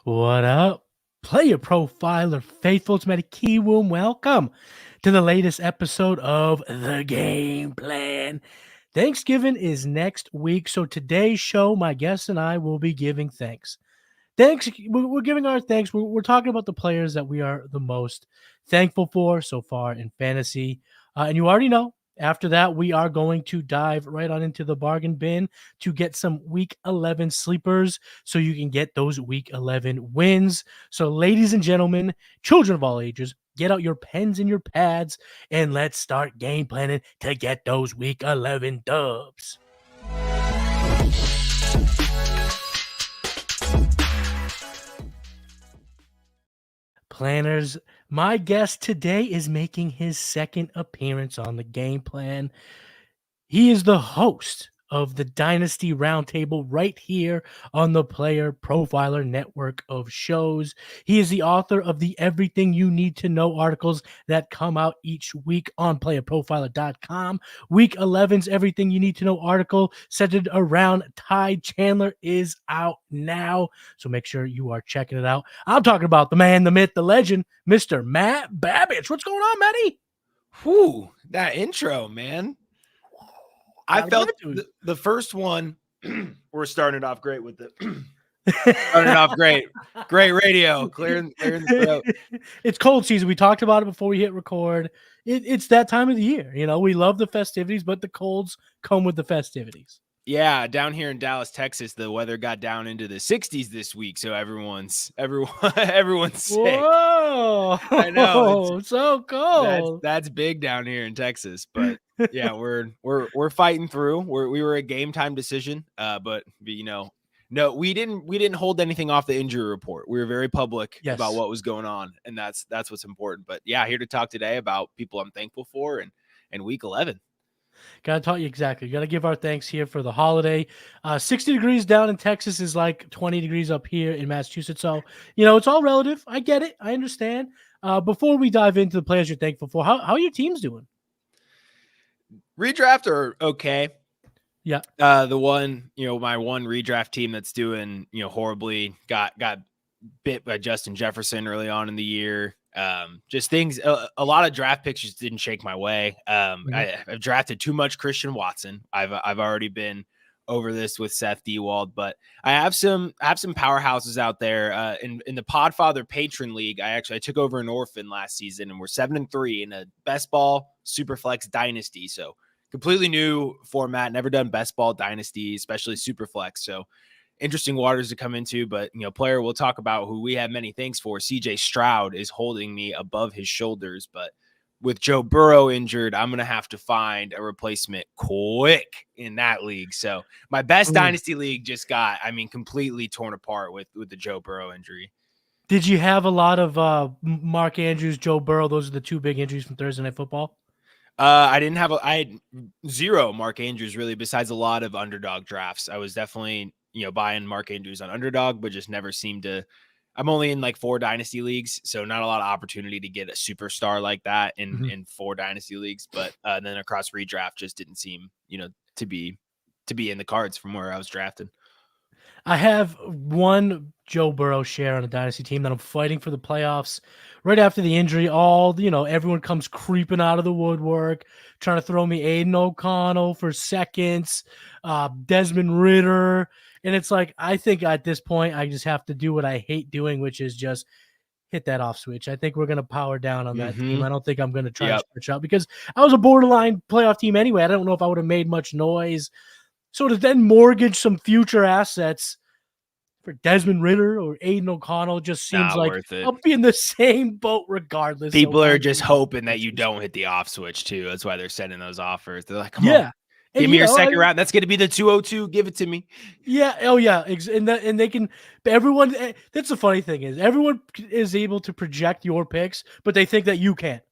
What up? Player profiler faithful. It's Matty Kiwoom. Welcome to the latest episode of The Game Plan. Thanksgiving is next week, so today's show, my guests and I will be giving thanks. We're giving our thanks. We're talking about the players that we are the most thankful for so far in fantasy. And you already know, after that, we are going to dive right on into the bargain bin to get some week 11 sleepers so you can get those week 11 wins. So, ladies and gentlemen, children of all ages, get out your pens and your pads and let's start game planning to get those week 11 dubs. Planners, my guest today is making his second appearance on the game plan. He is the host of the Dynasty Roundtable right here on the Player Profiler network of shows. He is the author of the Everything You Need to Know articles that come out each week on playerprofiler.com. Week 11's Everything You Need to Know article centered around Ty Chandler is out now, so make sure you are checking it out. I'm talking about the man, the myth, the legend, Mr. Matt Babich. What's going on, Matty? Whew, that intro, man. I felt the first one, we're starting it off great with it. Starting it off great. Great radio. Clearing the throat. It's cold season. We talked about it before we hit record. It's that time of the year. You know, we love the festivities, but the colds come with the festivities. Yeah, down here in Dallas, Texas, the weather got down into the 60s this week, so everyone's sick. Whoa! I know, it's so cold. That's big down here in Texas, but yeah, we're fighting through. We were a game time decision, but you know, no, we didn't hold anything off the injury report. We were very public about what was going on, and that's what's important. But yeah, here to talk today about people I'm thankful for and week 11. Gotta talk you exactly. Gotta give our thanks here for the holiday. 60 degrees down in Texas is like 20 degrees up here in Massachusetts. So, you know, it's all relative. I get it. I understand. Before we dive into the players you're thankful for, how are your teams doing? Redraft are okay. Yeah. The one, my one redraft team that's doing, horribly got bit by Justin Jefferson early on in the year. Just things, a lot of draft picks just didn't shake my way. I've drafted too much Christian Watson. I've already been over this with Seth Dewald, but I have some powerhouses out there. In the Podfather Patron League, I took over an orphan last season, and we're 7-3 in a best ball Superflex Dynasty. So completely new format, never done best ball Dynasty, especially Superflex. So interesting waters to come into, but player we'll talk about who we have many thanks for. CJ Stroud is holding me above his shoulders, but with Joe Burrow injured, I'm going to have to find a replacement quick in that league. So my best Dynasty league just got, completely torn apart with the Joe Burrow injury. Did you have a lot of Mark Andrews, Joe Burrow? Those are the two big injuries from Thursday Night Football. I had zero Mark Andrews really, besides a lot of underdog drafts. I was definitely, buying Mark Andrews on underdog, but just never seemed to. I'm only in like 4 dynasty leagues, so not a lot of opportunity to get a superstar like that in 4 dynasty leagues. But then across redraft just didn't seem, to be in the cards from where I was drafted. I have one Joe Burrow share on a dynasty team that I'm fighting for the playoffs. Right after the injury, everyone comes creeping out of the woodwork, trying to throw me Aiden O'Connell for seconds, Desmond Ridder. And it's like, I think at this point, I just have to do what I hate doing, which is just hit that off switch. I think we're going to power down on that team. I don't think I'm going to try to stretch out because I was a borderline playoff team anyway. I don't know if I would have made much noise. So to then mortgage some future assets for Desmond Ridder or Aiden O'Connell just seems like I'll be in the same boat regardless. People are just hoping that you don't hit the off switch too. That's why they're sending those offers. They're like, come on. Give me your second round. That's going to be the 202. Give it to me. Yeah. Oh, yeah. And they can. Everyone. That's the funny thing is everyone is able to project your picks, but they think that you can't.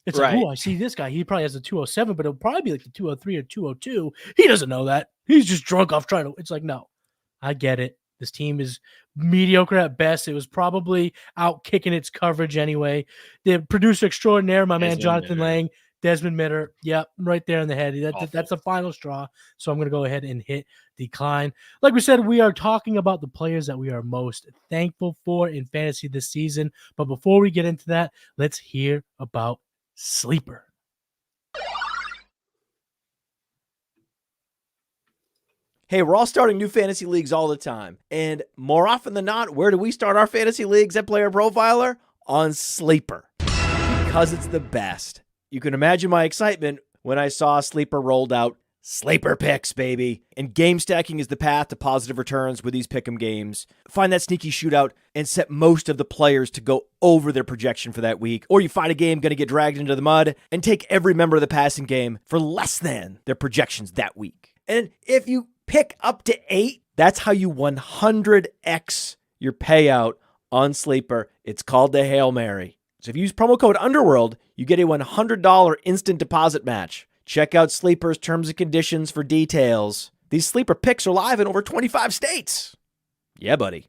It's like, oh, I see this guy. He probably has a 207, but it'll probably be like the 203 or 202. He doesn't know that. He's just drunk off trying to. It's like, no, I get it. This team is mediocre at best. It was probably out kicking its coverage anyway. The producer extraordinaire, my man Jonathan Lang, Desmond Mitter, yep, right there in the head. That's the final straw. So I'm going to go ahead and hit decline. Like we said, we are talking about the players that we are most thankful for in fantasy this season. But before we get into that, let's hear about Sleeper. Hey, we're all starting new fantasy leagues all the time. And more often than not, where do we start our fantasy leagues at Player Profiler? On Sleeper. Because it's the best. You can imagine my excitement when I saw Sleeper rolled out. Sleeper picks, baby. And game stacking is the path to positive returns with these pick'em games. Find that sneaky shootout and set most of the players to go over their projection for that week. Or you find a game going to get dragged into the mud and take every member of the passing game for less than their projections that week. And if you pick up to 8, that's how you 100x your payout on Sleeper. It's called the Hail Mary. So if you use promo code Underworld, you get a $100 instant deposit match. Check out Sleeper's terms and conditions for details. These Sleeper picks are live in over 25 states. Yeah, buddy.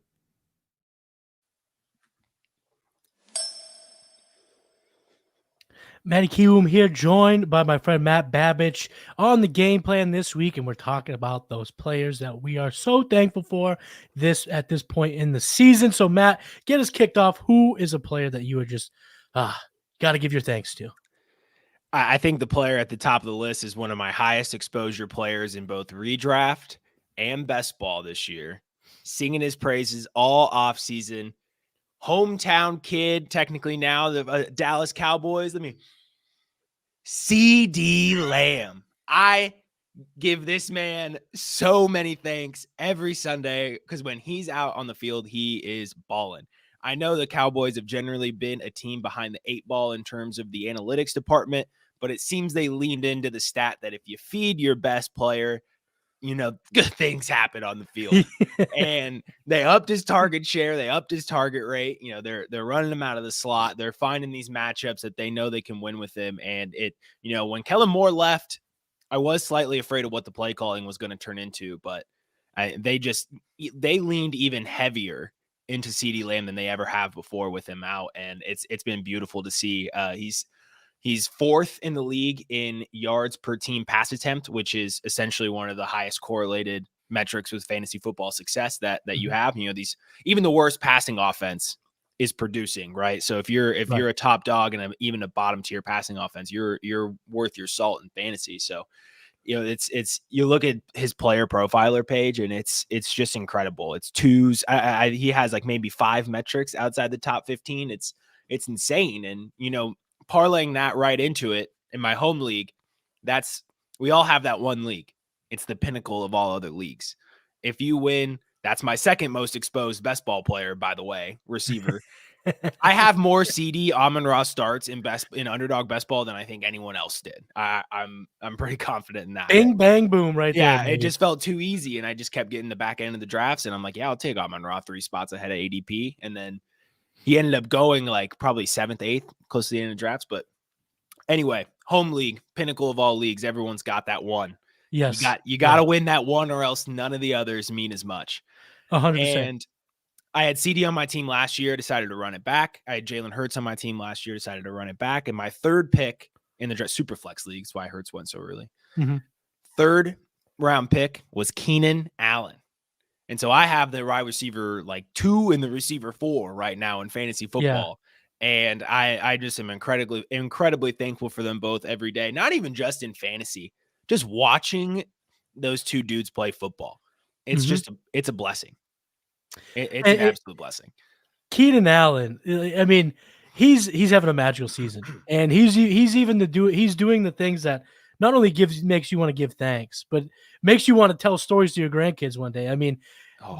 Matty Kiwoom here, joined by my friend Matt Babich on the game plan this week, and we're talking about those players that we are so thankful for at this point in the season. So, Matt, get us kicked off. Who is a player that you are just got to give your thanks to? I think the player at the top of the list is one of my highest exposure players in both redraft and best ball this year. Singing his praises all offseason. Hometown kid, technically now, the Dallas Cowboys. CeeDee Lamb. I give this man so many thanks every Sunday because when he's out on the field, he is balling. I know the Cowboys have generally been a team behind the 8 ball in terms of the analytics department, but it seems they leaned into the stat that if you feed your best player, good things happen on the field. And they upped his target share. They upped his target rate. They're running him out of the slot. They're finding these matchups that they know they can win with him. And when Kellen Moore left, I was slightly afraid of what the play calling was going to turn into, but they leaned even heavier into CeeDee Lamb than they ever have before with him out. And it's been beautiful to see. He's 4th in the league in yards per team pass attempt, which is essentially one of the highest correlated metrics with fantasy football success that you have. Even the worst passing offense is producing, right? So if you're a top dog and even a bottom tier passing offense, you're worth your salt in fantasy. So it's you look at his player profiler page and it's just incredible. It's twos. He has like maybe 5 metrics outside the top 15. It's insane. And parlaying that right into it in my home league, we all have that one league. It's the pinnacle of all other leagues. If you win, that's my second most exposed best ball player, by the way, receiver. I have more CeeDee Amon-Ra starts in underdog best ball than I think anyone else did. I'm pretty confident in that. Bing, bang, boom right there. Yeah, it just felt too easy, and I just kept getting the back end of the drafts, and I'm like, yeah, I'll take Amon-Ra 3 spots ahead of ADP, and then he ended up going like probably 7th, 8th, close to the end of drafts. But anyway, home league, pinnacle of all leagues. Everyone's got that one. Yes. You got to win that one or else none of the others mean as much. 100%. And I had CeeDee on my team last year, decided to run it back. I had Jalen Hurts on my team last year, decided to run it back. And my third pick in the Superflex league, that's why Hurts went so early. Mm-hmm. Third round pick was Keenan Allen. And so I have the wide receiver 2 and the receiver 4 right now in fantasy football. Yeah. And I just am incredibly thankful for them both every day. Not even just in fantasy, just watching those 2 dudes play football. It's it's a blessing. It's an absolute blessing. Keenan Allen, I mean, he's having a magical season, and he's doing the things that not only makes you want to give thanks, but makes you want to tell stories to your grandkids one day. I mean,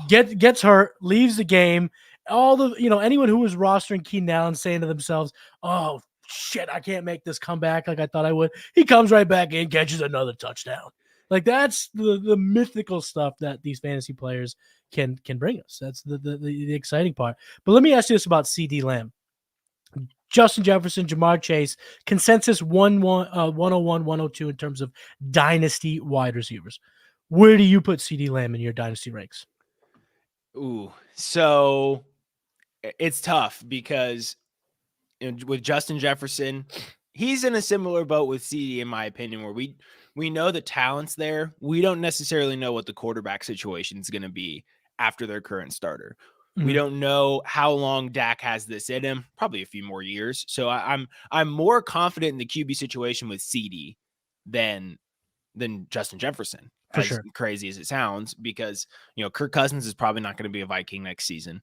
gets hurt, leaves the game. Anyone who was rostering Keenan Allen saying to themselves, "Oh shit, I can't make this comeback like I thought I would." He comes right back in, catches another touchdown. Like that's the mythical stuff that these fantasy players can bring us. That's the exciting part. But let me ask you this about CeeDee Lamb. Justin Jefferson, Jamar Chase, consensus 101, 102 in terms of dynasty wide receivers. Where do you put CeeDee Lamb in your dynasty ranks? Ooh, so it's tough because with Justin Jefferson, he's in a similar boat with CeeDee, in my opinion, where we know the talent's there. We don't necessarily know what the quarterback situation is going to be after their current starter. We don't know how long Dak has this in him, probably a few more years. So I'm more confident in the QB situation with CeeDee than Justin Jefferson, For as sure. crazy as it sounds, because, Kirk Cousins is probably not going to be a Viking next season.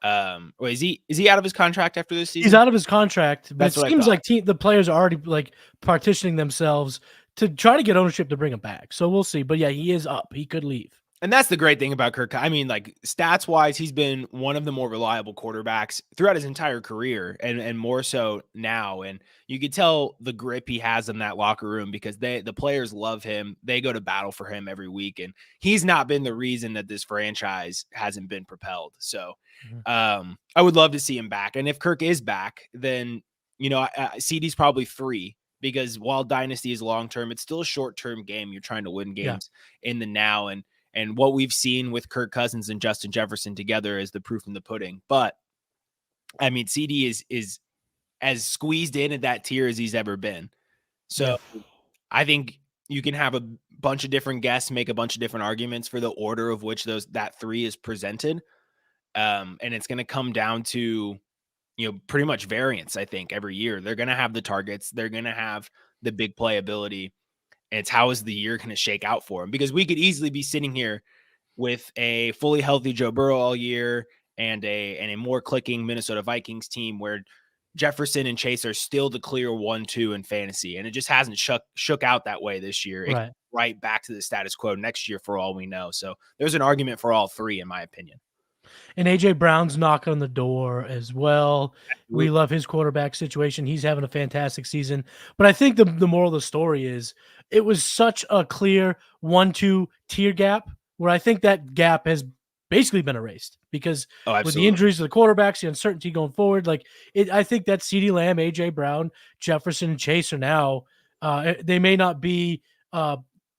Wait, is he out of his contract after this season? He's out of his contract, but That's it what I seems thought. like the players are already like partitioning themselves to try to get ownership to bring him back. So we'll see. But yeah, he is up. He could leave. And that's the great thing about Kirk. I mean, like, stats wise, he's been one of the more reliable quarterbacks throughout his entire career, and more so now. And you could tell the grip he has in that locker room, because the players love him. They go to battle for him every week, and he's not been the reason that this franchise hasn't been propelled. So I would love to see him back. And if Kirk is back, then, CeeDee's probably 3, because while Dynasty is long-term, it's still a short-term game. You're trying to win games in the now. And what we've seen with Kirk Cousins and Justin Jefferson together is the proof in the pudding. But I mean, CeeDee is as squeezed in at that tier as he's ever been. So I think you can have a bunch of different guests, make a bunch of different arguments for the order of which that 3 is presented. And it's going to come down to, pretty much variance. I think every year they're going to have the targets. They're going to have the big playability. It's how is the year going to shake out for him? Because we could easily be sitting here with a fully healthy Joe Burrow all year and a more clicking Minnesota Vikings team where Jefferson and Chase are still the clear 1-2 in fantasy. And it just hasn't shook out that way this year. It right back to the status quo next year for all we know. So there's an argument for all 3, in my opinion. And A.J. Brown's knocking on the door as well. We love his quarterback situation. He's having a fantastic season. But I think the moral of the story is it was such a clear 1-2 tier gap where I think that gap has basically been erased because with the injuries to the quarterbacks, the uncertainty going forward, I think that CeeDee Lamb, A.J. Brown, Jefferson, and Chase are now they may not be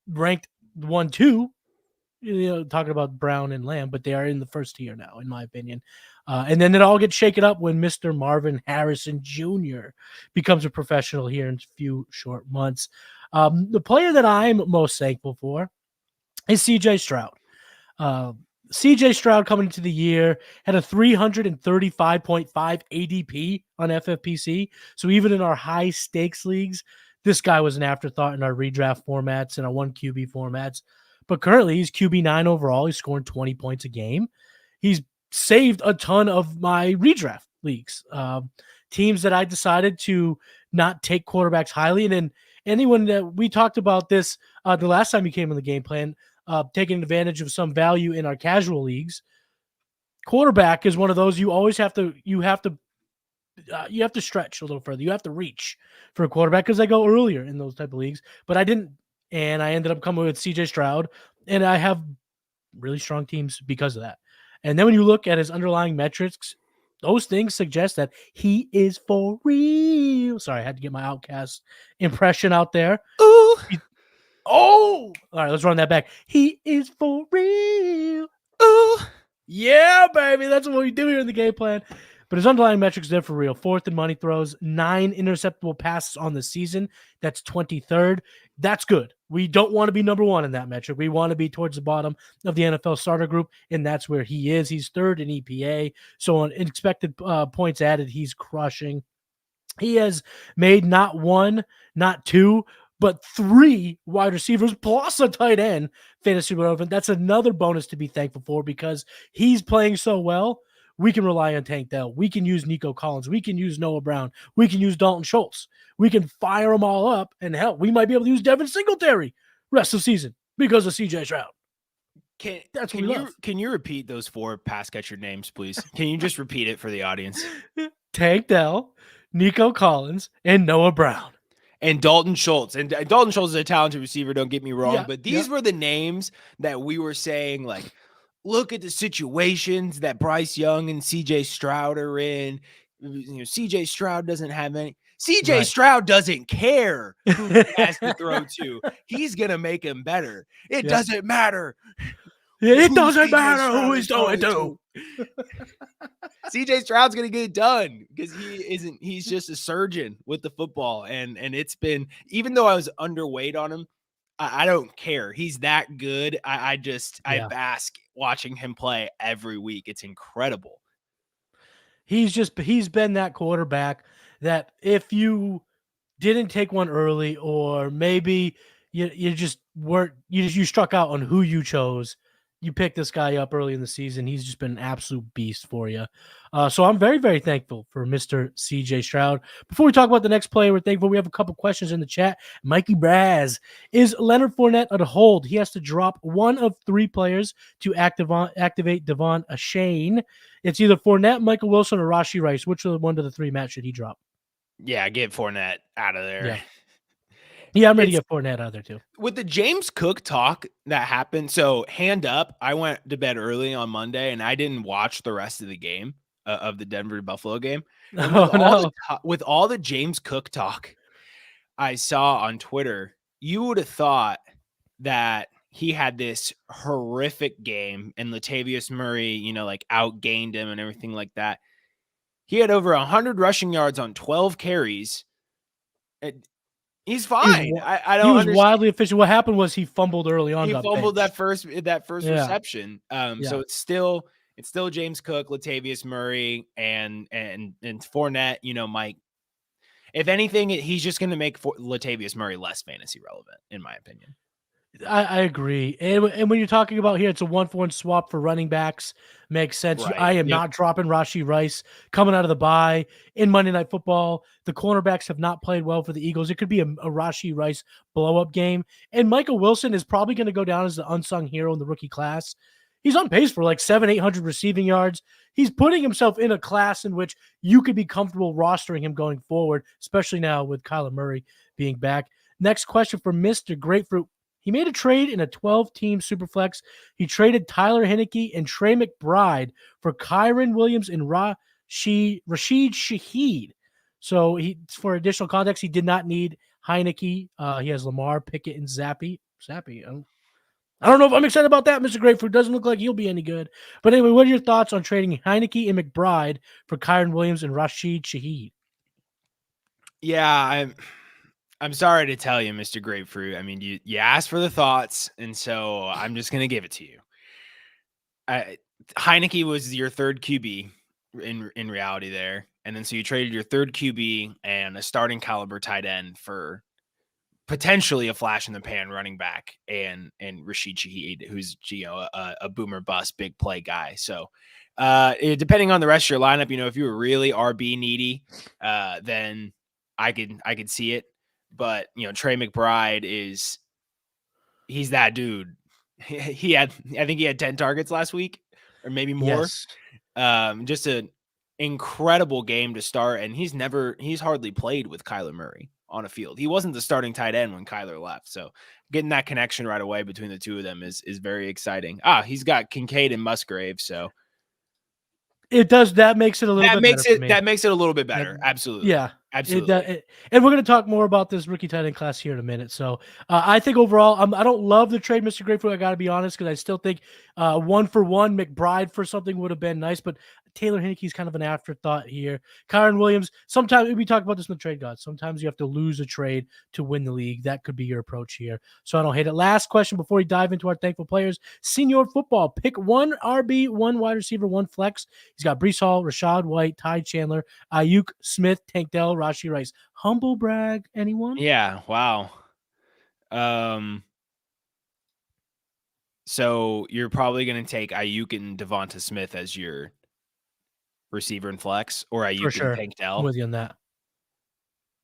ranked 1-2, talking about Brown and Lamb, but they are in the first tier now, in my opinion. And then it all gets shaken up when Mr. Marvin Harrison Jr. becomes a professional here in a few short months. The player that I'm most thankful for is C.J. Stroud. C.J. Stroud coming into the year had a 335.5 ADP on FFPC. So even in our high stakes leagues, this guy was an afterthought in our redraft formats and our 1 QB formats. But currently, he's QB9 overall. He's scoring 20 points a game. He's saved a ton of my redraft leagues. Teams that I decided to not take quarterbacks highly. And then anyone that we talked about this the last time you came in the game plan, taking advantage of some value in our casual leagues. Quarterback is one of those you always have to stretch a little further. You have to reach for a quarterback because I go earlier in those type of leagues. But I didn't. And I ended up coming with C.J. Stroud, and I have really strong teams because of that. And then when you look at his underlying metrics, those things suggest that he is for real. Sorry, I had to get my Outcast impression out there. Ooh. All right, let's run that back. He is for real. Ooh. Yeah, baby. That's what we do here in the game plan. But his underlying metrics, they're for real. 4th in money throws, 9 interceptable passes on the season. That's 23rd. That's good. We don't want to be number 1 in that metric. We want to be towards the bottom of the NFL starter group, and that's where he is. He's 3rd in EPA. So on expected points added, he's crushing. He has made not 1, not 2, but 3 wide receivers plus a tight end fantasy relevant. That's another bonus to be thankful for because he's playing so well. We can rely on Tank Dell. We can use Nico Collins. We can use Noah Brown. We can use Dalton Schultz. We can fire them all up, and hell, we might be able to use Devin Singletary rest of the season because of C.J. Stroud. Can you repeat those 4 pass catcher names, please? Can you just repeat it for the audience? Tank Dell, Nico Collins, and Noah Brown. And Dalton Schultz. And Dalton Schultz is a talented receiver, don't get me wrong. But these were the names that we were saying, like, look at the situations that Bryce Young and C.J. Stroud are in. C.J. Stroud doesn't have any. C.J. Stroud doesn't care who he has to throw to. He's going to make him better. It doesn't matter It doesn't matter who he's throwing to. CJ Stroud's gonna get it done because he's just a surgeon with the football. And it's been, even though I was underweight on him, I don't care. He's that good. I bask watching him play every week. It's incredible. He's been that quarterback that if you didn't take one early, or maybe you just weren't, you struck out on who you chose, you picked this guy up early in the season. He's just been an absolute beast for you. So I'm very, very thankful for Mr. CJ Stroud. Before we talk about the next player, we're thankful. We have a couple questions in the chat. Mikey Braz, is Leonard Fournette a hold? He has to drop one of 3 players to activate Devon Achane. It's either Fournette, Michael Wilson, or Rashee Rice. Which one of the 3, Matt, should he drop? Yeah, get Fournette out of there. Yeah, I'm ready to get Fournette out of there too. With the James Cook talk that happened, so hand up, I went to bed early on Monday and I didn't watch the rest of the game of the Denver Buffalo game. With all the James Cook talk I saw on Twitter, you would have thought that he had this horrific game and Latavius Murray, outgained him and everything like that. He had over 100 rushing yards on 12 carries. He's fine. I don't. He was wildly efficient. What happened was he fumbled early on. He fumbled that first reception. So it's still James Cook, Latavius Murray, and Fournette. Mike. If anything, he's just going to make Latavius Murray less fantasy relevant, in my opinion. I agree. And when you're talking about here, it's a 1-for-1 swap for running backs. Makes sense. Right. I am not dropping Rashee Rice coming out of the bye in Monday Night Football. The cornerbacks have not played well for the Eagles. It could be a Rashee Rice blow-up game. And Michael Wilson is probably going to go down as the unsung hero in the rookie class. He's on pace for like 700-800 receiving yards. He's putting himself in a class in which you could be comfortable rostering him going forward, especially now with Kyler Murray being back. Next question for Mr. Grapefruit. He made a trade in a 12-team Superflex. He traded Tyler Heineke and Trey McBride for Kyren Williams and Rashid Shaheed. So for additional context, he did not need Heineke. He has Lamar, Pickett, and Zappy. I don't know if I'm excited about that, Mr. Grapefruit. Doesn't look like he'll be any good. But anyway, what are your thoughts on trading Heineke and McBride for Kyren Williams and Rashid Shaheed? Yeah, I'm sorry to tell you, Mr. Grapefruit. I mean, you asked for the thoughts, and so I'm just going to give it to you. Heineke was your third QB in reality there. And then so you traded your third QB and a starting caliber tight end for potentially a flash in the pan running back and Rashid Shaheed, who's a boomer bust big play guy. So depending on the rest of your lineup, if you were really RB needy, then I could see it. But Trey McBride he's that dude. I think he had 10 targets last week or maybe more. Yes. Just an incredible game to start. And he's hardly played with Kyler Murray on a field. He wasn't the starting tight end when Kyler left. So getting that connection right away between the two of them is very exciting. He's got Kincaid and Musgrave. So it does. That makes it a little bit better. That makes it a little bit better. Absolutely. Yeah. Absolutely. And we're going to talk more about this rookie tight end class here in a minute. So I think overall, I don't love the trade, Mr. Grapefruit. I got to be honest, because I still think 1-for-1 McBride for something would have been nice. But Taylor Heineke's kind of an afterthought here. Kyren Williams, sometimes we talk about this in the trade gods. Sometimes you have to lose a trade to win the league. That could be your approach here. So I don't hate it. Last question before we dive into our thankful players. Senior football. Pick 1 RB, 1 wide receiver, 1 flex. He's got Breece Hall, Rachaad White, Ty Chandler, Ayuk, Smith, Tank Dell, Rashee Rice. Humble brag, anyone? Yeah, wow. So you're probably going to take Ayuk and Devonta Smith as your receiver and flex, or Ayuk and Tank Dell? I'm with you on that.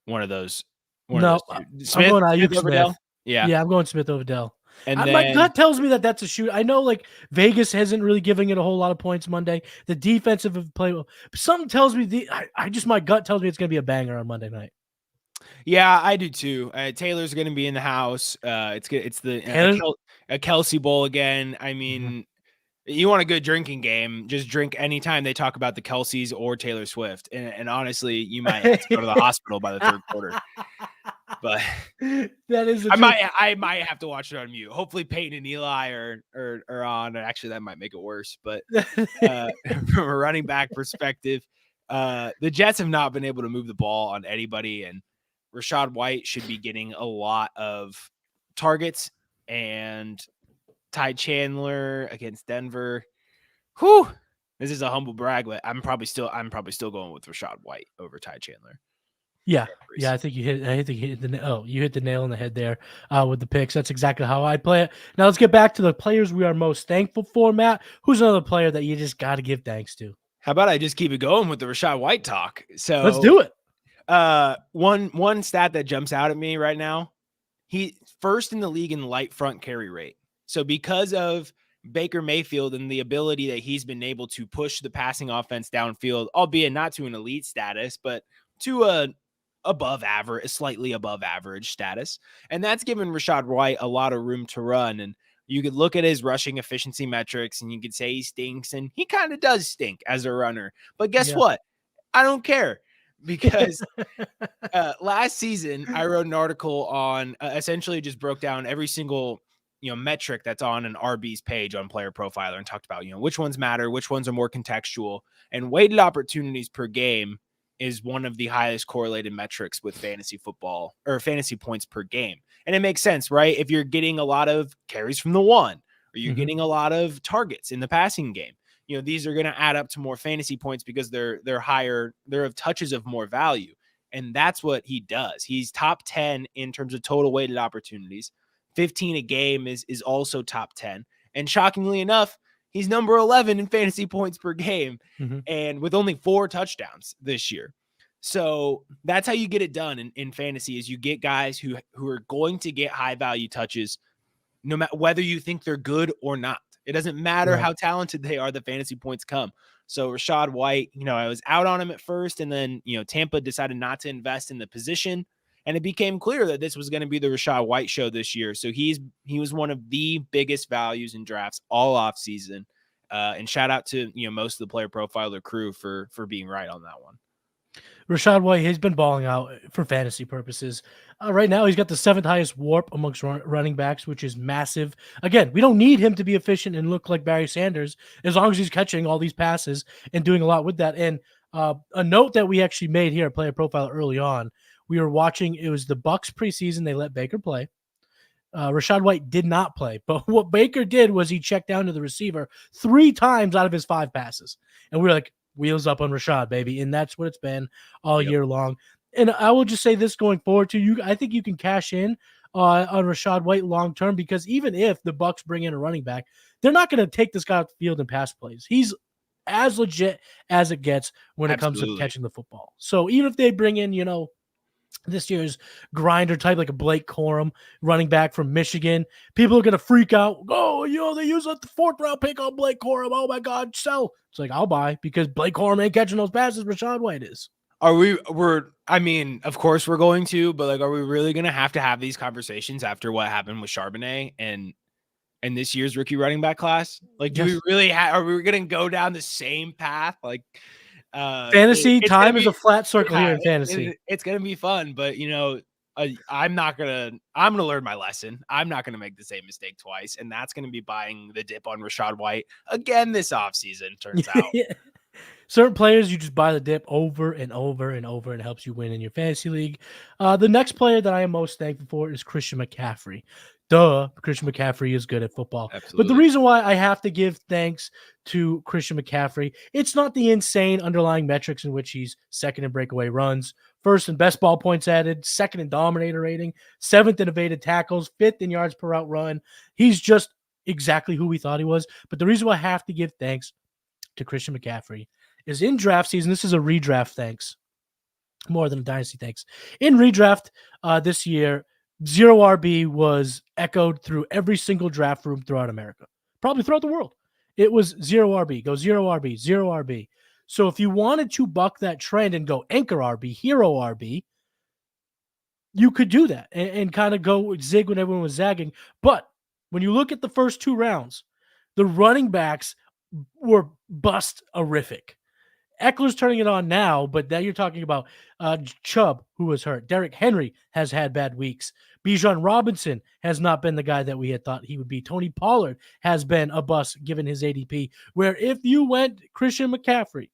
One of those. Smith, I'm going Ayuk over Dell. Yeah, I'm going Smith over Dell. And my gut tells me that that's a shoot. I know Vegas hasn't really giving it a whole lot of points Monday. The defensive play, but something tells me my gut tells me it's going to be a banger on Monday night. Yeah, I do too. Taylor's going to be in the house. It's a Kelsey Bowl again. I mean, you want a good drinking game, just drink anytime they talk about the Kelseys or Taylor Swift. And honestly, you might have to go to the hospital by the third quarter. But that is the I truth. might have to watch it on mute. Hopefully Peyton and Eli are on. Actually, that might make it worse. But from a running back perspective, the Jets have not been able to move the ball on anybody, and Rachaad White should be getting a lot of targets. And Ty Chandler against Denver. Whew. This is a humble brag, but I'm probably still going with Rachaad White over Ty Chandler. Yeah, I think you hit the nail on the head there with the picks. That's exactly how I play it. Now let's get back to the players we are most thankful for. Matt, who's another player that you just got to give thanks to? How about I just keep it going with the Rachaad White talk? So Let's do it. One stat that jumps out at me right now: he first in the league in light front carry rate. So because of Baker Mayfield and the ability that he's been able to push the passing offense downfield, albeit not to an elite status, but to a slightly above average status. And that's given Rachaad White a lot of room to run. And you could look at his rushing efficiency metrics and you could say he stinks, and he kind of does stink as a runner. But guess what? I don't care, because last season I wrote an article on essentially just broke down every single metric that's on an RB's page on Player Profiler and talked about which ones matter, which ones are more contextual, and weighted opportunities per game is one of the highest correlated metrics with fantasy football or fantasy points per game. And it makes sense, right? If you're getting a lot of carries from the one, or you're getting a lot of targets in the passing game, these are going to add up to more fantasy points because they're higher, they're of touches of more value. And that's what he does. He's top 10 in terms of total weighted opportunities. 15 a game is also top 10. And shockingly enough, he's number 11 in fantasy points per game, and with only 4 touchdowns this year. So that's how you get it done in fantasy, is you get guys who are going to get high value touches, no matter whether you think they're good or not. It doesn't matter how talented they are, the fantasy points come. So Rachaad White, I was out on him at first, and then, Tampa decided not to invest in the position. And it became clear that this was going to be the Rachaad White show this year. So he was one of the biggest values in drafts all off season. And shout out to most of the Player Profiler crew for being right on that one. Rachaad White has been balling out for fantasy purposes. Right now, he's got the 7th highest WARP amongst running backs, which is massive. Again, we don't need him to be efficient and look like Barry Sanders, as long as he's catching all these passes and doing a lot with that. And a note that we actually made here at Player Profile early on, we were watching, it was the Bucs preseason. They let Baker play. Rachaad White did not play, but what Baker did was he checked down to the receiver 3 times out of his 5 passes. And we were like, wheels up on Rachaad, baby. And that's what it's been all year long. And I will just say this going forward to you, I think you can cash in on Rachaad White long-term, because even if the Bucs bring in a running back, they're not going to take this guy off the field and pass plays. He's as legit as it gets when it comes to catching the football. So even if they bring in, this year's grinder type, like a Blake Corum, running back from Michigan, people are going to freak out. Oh, they use the 4th round pick on Blake Corum. Oh my God, sell. It's like, I'll buy, because Blake Corum ain't catching those passes. Rachaad White is. I mean, of course we're going to, but like, are we really going to have these conversations after what happened with Charbonnet and this year's rookie running back class? Like, do we really are we going to go down the same path? Like, fantasy time is a flat circle here in fantasy. It's going to be fun, but I'm going to learn my lesson. I'm not going to make the same mistake twice. And that's going to be buying the dip on Rachaad White again this offseason, turns out. Certain players, you just buy the dip over and over and over, and it helps you win in your fantasy league. The next player that I am most thankful for is Christian McCaffrey. Christian McCaffrey is good at football. Absolutely. But the reason why I have to give thanks to Christian McCaffrey, it's not the insane underlying metrics in which he's 2nd in breakaway runs, 1st in best ball points added, 2nd in dominator rating, 7th in evaded tackles, 5th in yards per route run. He's just exactly who we thought he was. But the reason why I have to give thanks to Christian McCaffrey is in draft season. This is a redraft thanks more than a dynasty thanks. In redraft this year, 0 RB was echoed through every single draft room throughout America, probably throughout the world. It was 0 RB, go 0 RB, 0 RB. So if you wanted to buck that trend and go anchor RB, hero RB, you could do that and kind of go zig when everyone was zagging. But when you look at the first 2 rounds, the running backs were bust-horrific. Eckler's turning it on now, but then you're talking about Chubb, who was hurt. Derrick Henry has had bad weeks. Bijan Robinson has not been the guy that we had thought he would be. Tony Pollard has been a bust given his ADP, where if you went Christian McCaffrey,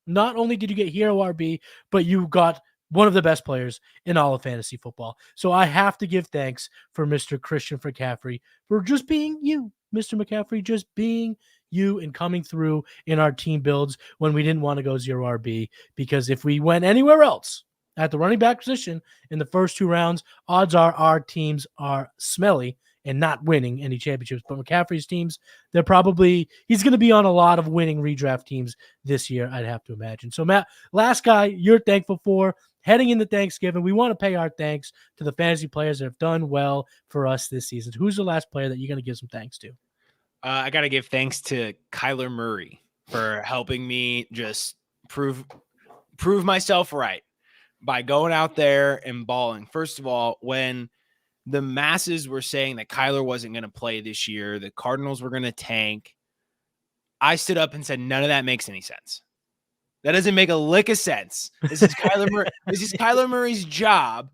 not only did you get hero RB, but you got one of the best players in all of fantasy football. So I have to give thanks for Mr. Christian McCaffrey for just being you, Mr. McCaffrey, just being you and coming through in our team builds when we didn't want to go 0 RB, because if we went anywhere else at the running back position in the first 2 rounds, odds are our teams are smelly and not winning any championships. But McCaffrey's teams, he's going to be on a lot of winning redraft teams this year, I'd have to imagine. So Matt, last guy you're thankful for heading into Thanksgiving. We want to pay our thanks to the fantasy players that have done well for us this season. Who's the last player that you're going to give some thanks to? I got to give thanks to Kyler Murray for helping me just prove myself right by going out there and balling. First of all, when the masses were saying that Kyler wasn't going to play this year, the Cardinals were going to tank, I stood up and said, none of that makes any sense. That doesn't make a lick of sense. This is Kyler Murray. This is Kyler Murray's job.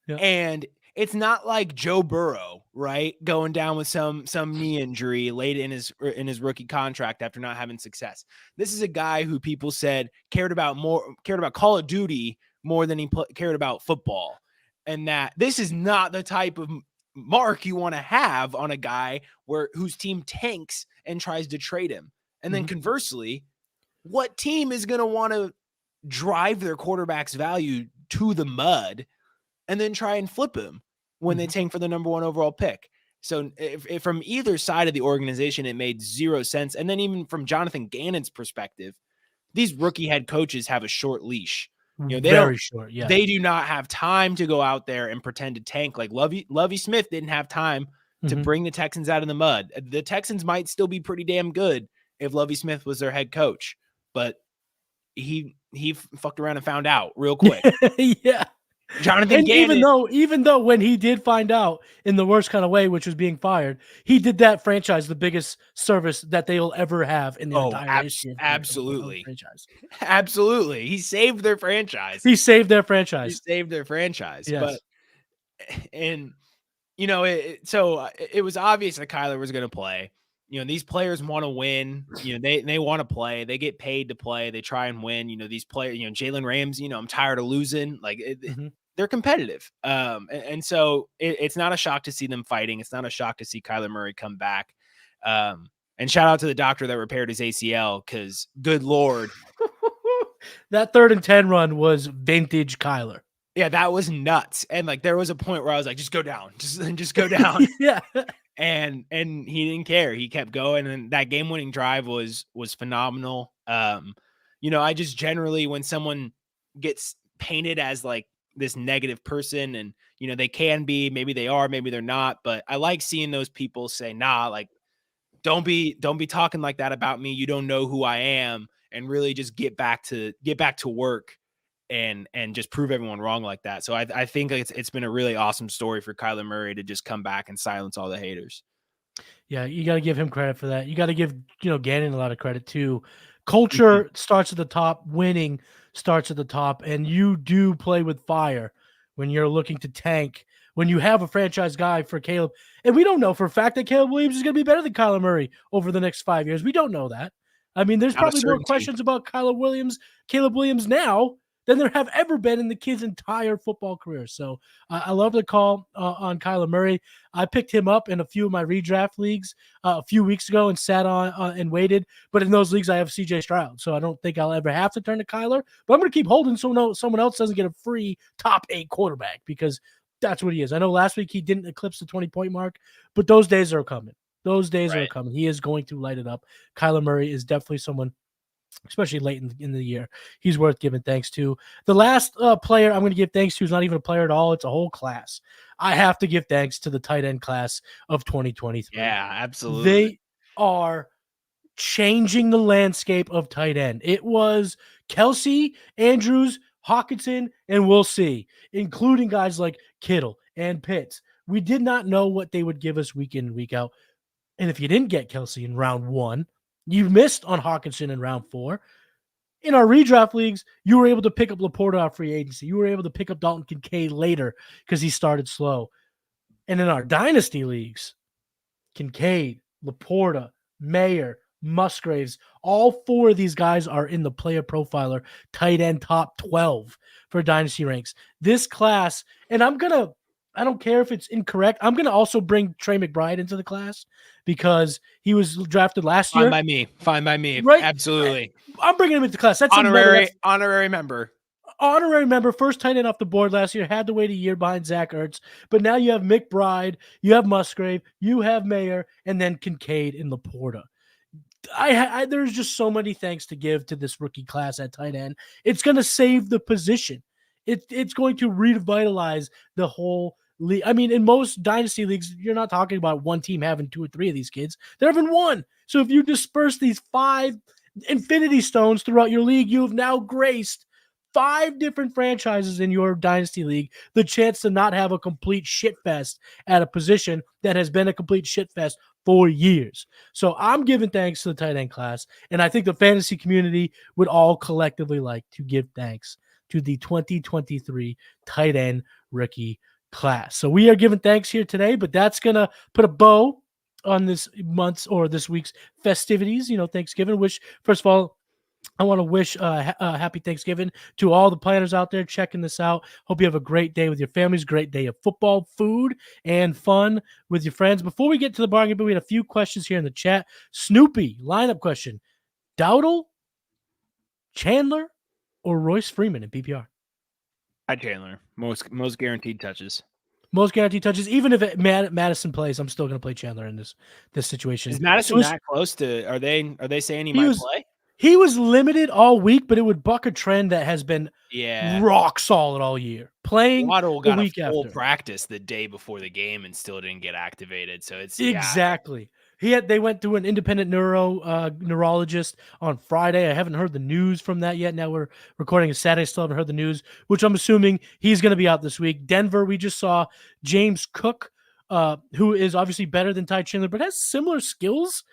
Yeah. And it's not like Joe Burrow, right? Going down with some knee injury late in his rookie contract after not having success. This is a guy who people said cared about Call of Duty more than he cared about football. And that this is not the type of mark you want to have on a guy whose team tanks and tries to trade him. And then conversely, what team is going to want to drive their quarterback's value to the mud and then try and flip him when they tank for the number 1 overall pick? So if from either side of the organization, it made zero sense. And then even from Jonathan Gannon's perspective, these rookie head coaches have a short leash. They do not have time to go out there and pretend to tank. Like Lovie Smith didn't have time to bring the Texans out of the mud. The Texans might still be pretty damn good if Lovie Smith was their head coach, but he fucked around and found out real quick. Yeah. Jonathan Gannon, even though when he did find out in the worst kind of way, which was being fired, he did that franchise the biggest service that they'll ever have in the entire history. Absolutely. Of the franchise. Absolutely. He saved their franchise. Yes. But, and it was obvious that Kyler was going to play. These players want to win. They want to play. They get paid to play. They try and win. These players, Jalen Ramsey, I'm tired of losing. Like they're competitive. And so it's not a shock to see them fighting. It's not a shock to see Kyler Murray come back. And shout out to the doctor that repaired his ACL, because good Lord. That 3rd and 10 run was vintage Kyler. Yeah, that was nuts. And like, there was a point where I was like, just go down, just go down. Yeah. And he didn't care. He kept going. And that game-winning drive was phenomenal. I just generally, when someone gets painted as like this negative person, and they can be, maybe they are, maybe they're not, but I like seeing those people say, nah, like don't be talking like that about me. You don't know who I am, and really just get back to work and just prove everyone wrong like that. So I think it's been a really awesome story for Kyler Murray to just come back and silence all the haters. Yeah, you got to give him credit for that. You got to give Gannon a lot of credit too. Culture starts at the top, winning starts at the top, and you do play with fire when you're looking to tank. When you have a franchise guy for Caleb, and we don't know for a fact that Caleb Williams is going to be better than Kyler Murray over the next 5 years. We don't know that. I mean, there's probably more questions about Caleb Williams now than there have ever been in the kid's entire football career. So I love the call on Kyler Murray. I picked him up in a few of my redraft leagues a few weeks ago and sat on and waited. But in those leagues, I have CJ Stroud. So I don't think I'll ever have to turn to Kyler. But I'm going to keep holding so someone else doesn't get a free top 8 quarterback, because that's what he is. I know last week he didn't eclipse the 20-point mark, but those days are coming. Are coming. He is going to light it up. Kyler Murray is definitely someone, especially late in the year, he's worth giving thanks to. The last player I'm going to give thanks to is not even a player at all. It's a whole class. I have to give thanks to the tight end class of 2023. Yeah, absolutely. They are changing the landscape of tight end. It was Kelsey, Andrews, Hawkinson, and we'll see, including guys like Kittle and Pitts. We did not know what they would give us week in and week out. And if you didn't get Kelsey in round 1, you missed on Hawkinson in round 4. In our redraft leagues, you were able to pick up Laporta off free agency. You were able to pick up Dalton Kincaid later because he started slow. And in our dynasty leagues, Kincaid, Laporta, Mayer, Musgraves, all 4 of these guys are in the player profiler tight end top 12 for dynasty ranks. This class, and I don't care if it's incorrect. I'm going to also bring Trey McBride into the class because he was drafted last year. Fine by me. Right? Absolutely. I'm bringing him into class. That's honorary member. Honorary member, first tight end off the board last year, had to wait a year behind Zach Ertz. But now you have McBride, you have Musgrave, you have Mayer, and then Kincaid and Laporta. There's just so many thanks to give to this rookie class at tight end. It's going to save the position. It's going to revitalize the whole league. I mean, in most dynasty leagues, you're not talking about one team having 2 or 3 of these kids. They're having 1. So if you disperse these 5 infinity stones throughout your league, you have now graced 5 different franchises in your dynasty league the chance to not have a complete shitfest at a position that has been a complete shitfest for years. So I'm giving thanks to the tight end class, and I think the fantasy community would all collectively like to give thanks to the 2023 tight end rookie class. So we are giving thanks here today, but that's going to put a bow on this month's or this week's festivities, Thanksgiving, which, first of all, I want to wish happy Thanksgiving to all the planners out there checking this out. Hope you have a great day with your families, great day of football, food, and fun with your friends. Before we get to the bargain, we had a few questions here in the chat. Snoopy, lineup question. Dowdle, Chandler, or Royce Freeman in PPR? Chandler. Most guaranteed touches. Most guaranteed touches. Even if Madison plays, I'm still going to play Chandler in this situation. Is Madison that close to? Are they saying he might play? He was limited all week, but it would buck a trend that has been rock solid all year. Playing Waddle the got week a full after practice the day before the game and still didn't get activated. So it's exactly. They went to an independent neurologist on Friday. I haven't heard the news from that yet. Now we're recording a Saturday. Still haven't heard the news, which I'm assuming he's going to be out this week. Denver, we just saw James Cook, who is obviously better than Ty Chandler, but has similar skills.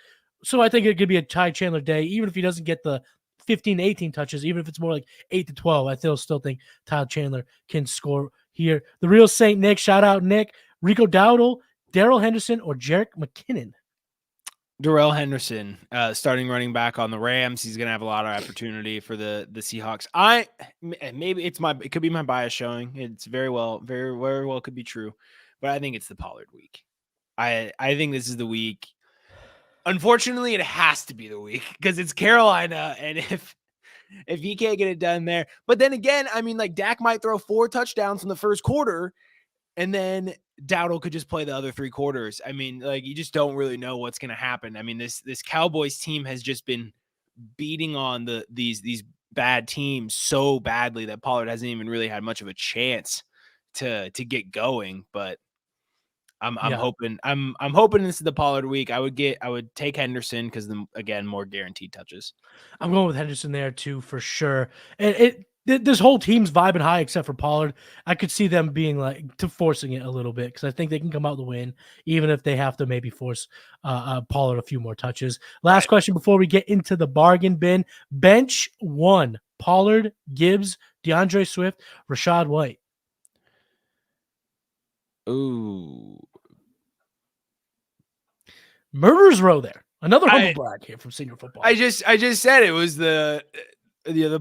So I think it could be a Ty Chandler day, even if he doesn't get the 15 to 18 touches, even if it's more like 8 to 12. I still think Ty Chandler can score here. The real Saint Nick, shout out Nick, Rico Dowdle, Darrell Henderson, or Jerick McKinnon. Darrell Henderson, starting running back on the Rams. He's going to have a lot of opportunity for the Seahawks. It could be my bias showing. It's very well could be true, but I think it's the Pollard week. I think this is the week. Unfortunately, it has to be the week because it's Carolina, and if he can't get it done there, but then again, I mean, like Dak might throw 4 touchdowns in the first quarter, and then Dowdle could just play the other 3 quarters. I mean, like you just don't really know what's going to happen. I mean, this Cowboys team has just been beating on these bad teams so badly that Pollard hasn't even really had much of a chance to get going, but. I'm hoping this is the Pollard week. I would take Henderson because again, more guaranteed touches. I'm going with Henderson there too for sure. And this whole team's vibing high except for Pollard. I could see them being forcing it a little bit because I think they can come out the win even if they have to maybe force Pollard a few more touches. Last question before we get into the bargain bin. Bench 1: Pollard, Gibbs, DeAndre Swift, Rachaad White. Ooh. Murderer's row there. Another humble brag here from Senior Football. I just said it was the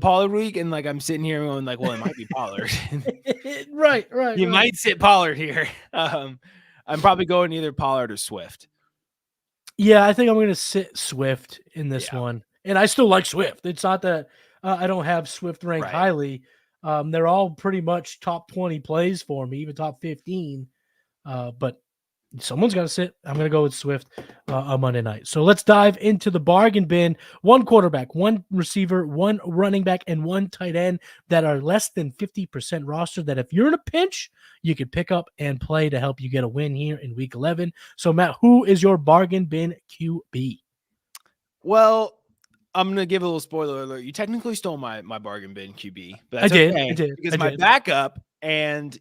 Pollard week, and I'm sitting here going well, it might be Pollard. right. You might sit Pollard here. I'm probably going either Pollard or Swift. Yeah, I think I'm going to sit Swift in this one, and I still like Swift. It's not that I don't have Swift ranked highly. They're all pretty much top 20 plays for me, even top 15. But someone's got to sit. I'm going to go with Swift on Monday night. So let's dive into the bargain bin. 1 quarterback, 1 receiver, 1 running back, and 1 tight end that are less than 50% roster that if you're in a pinch, you could pick up and play to help you get a win here in week 11. So Matt, who is your bargain bin QB? Well, I'm going to give a little spoiler alert. You technically stole my bargain bin QB. But I did. Because my backup and,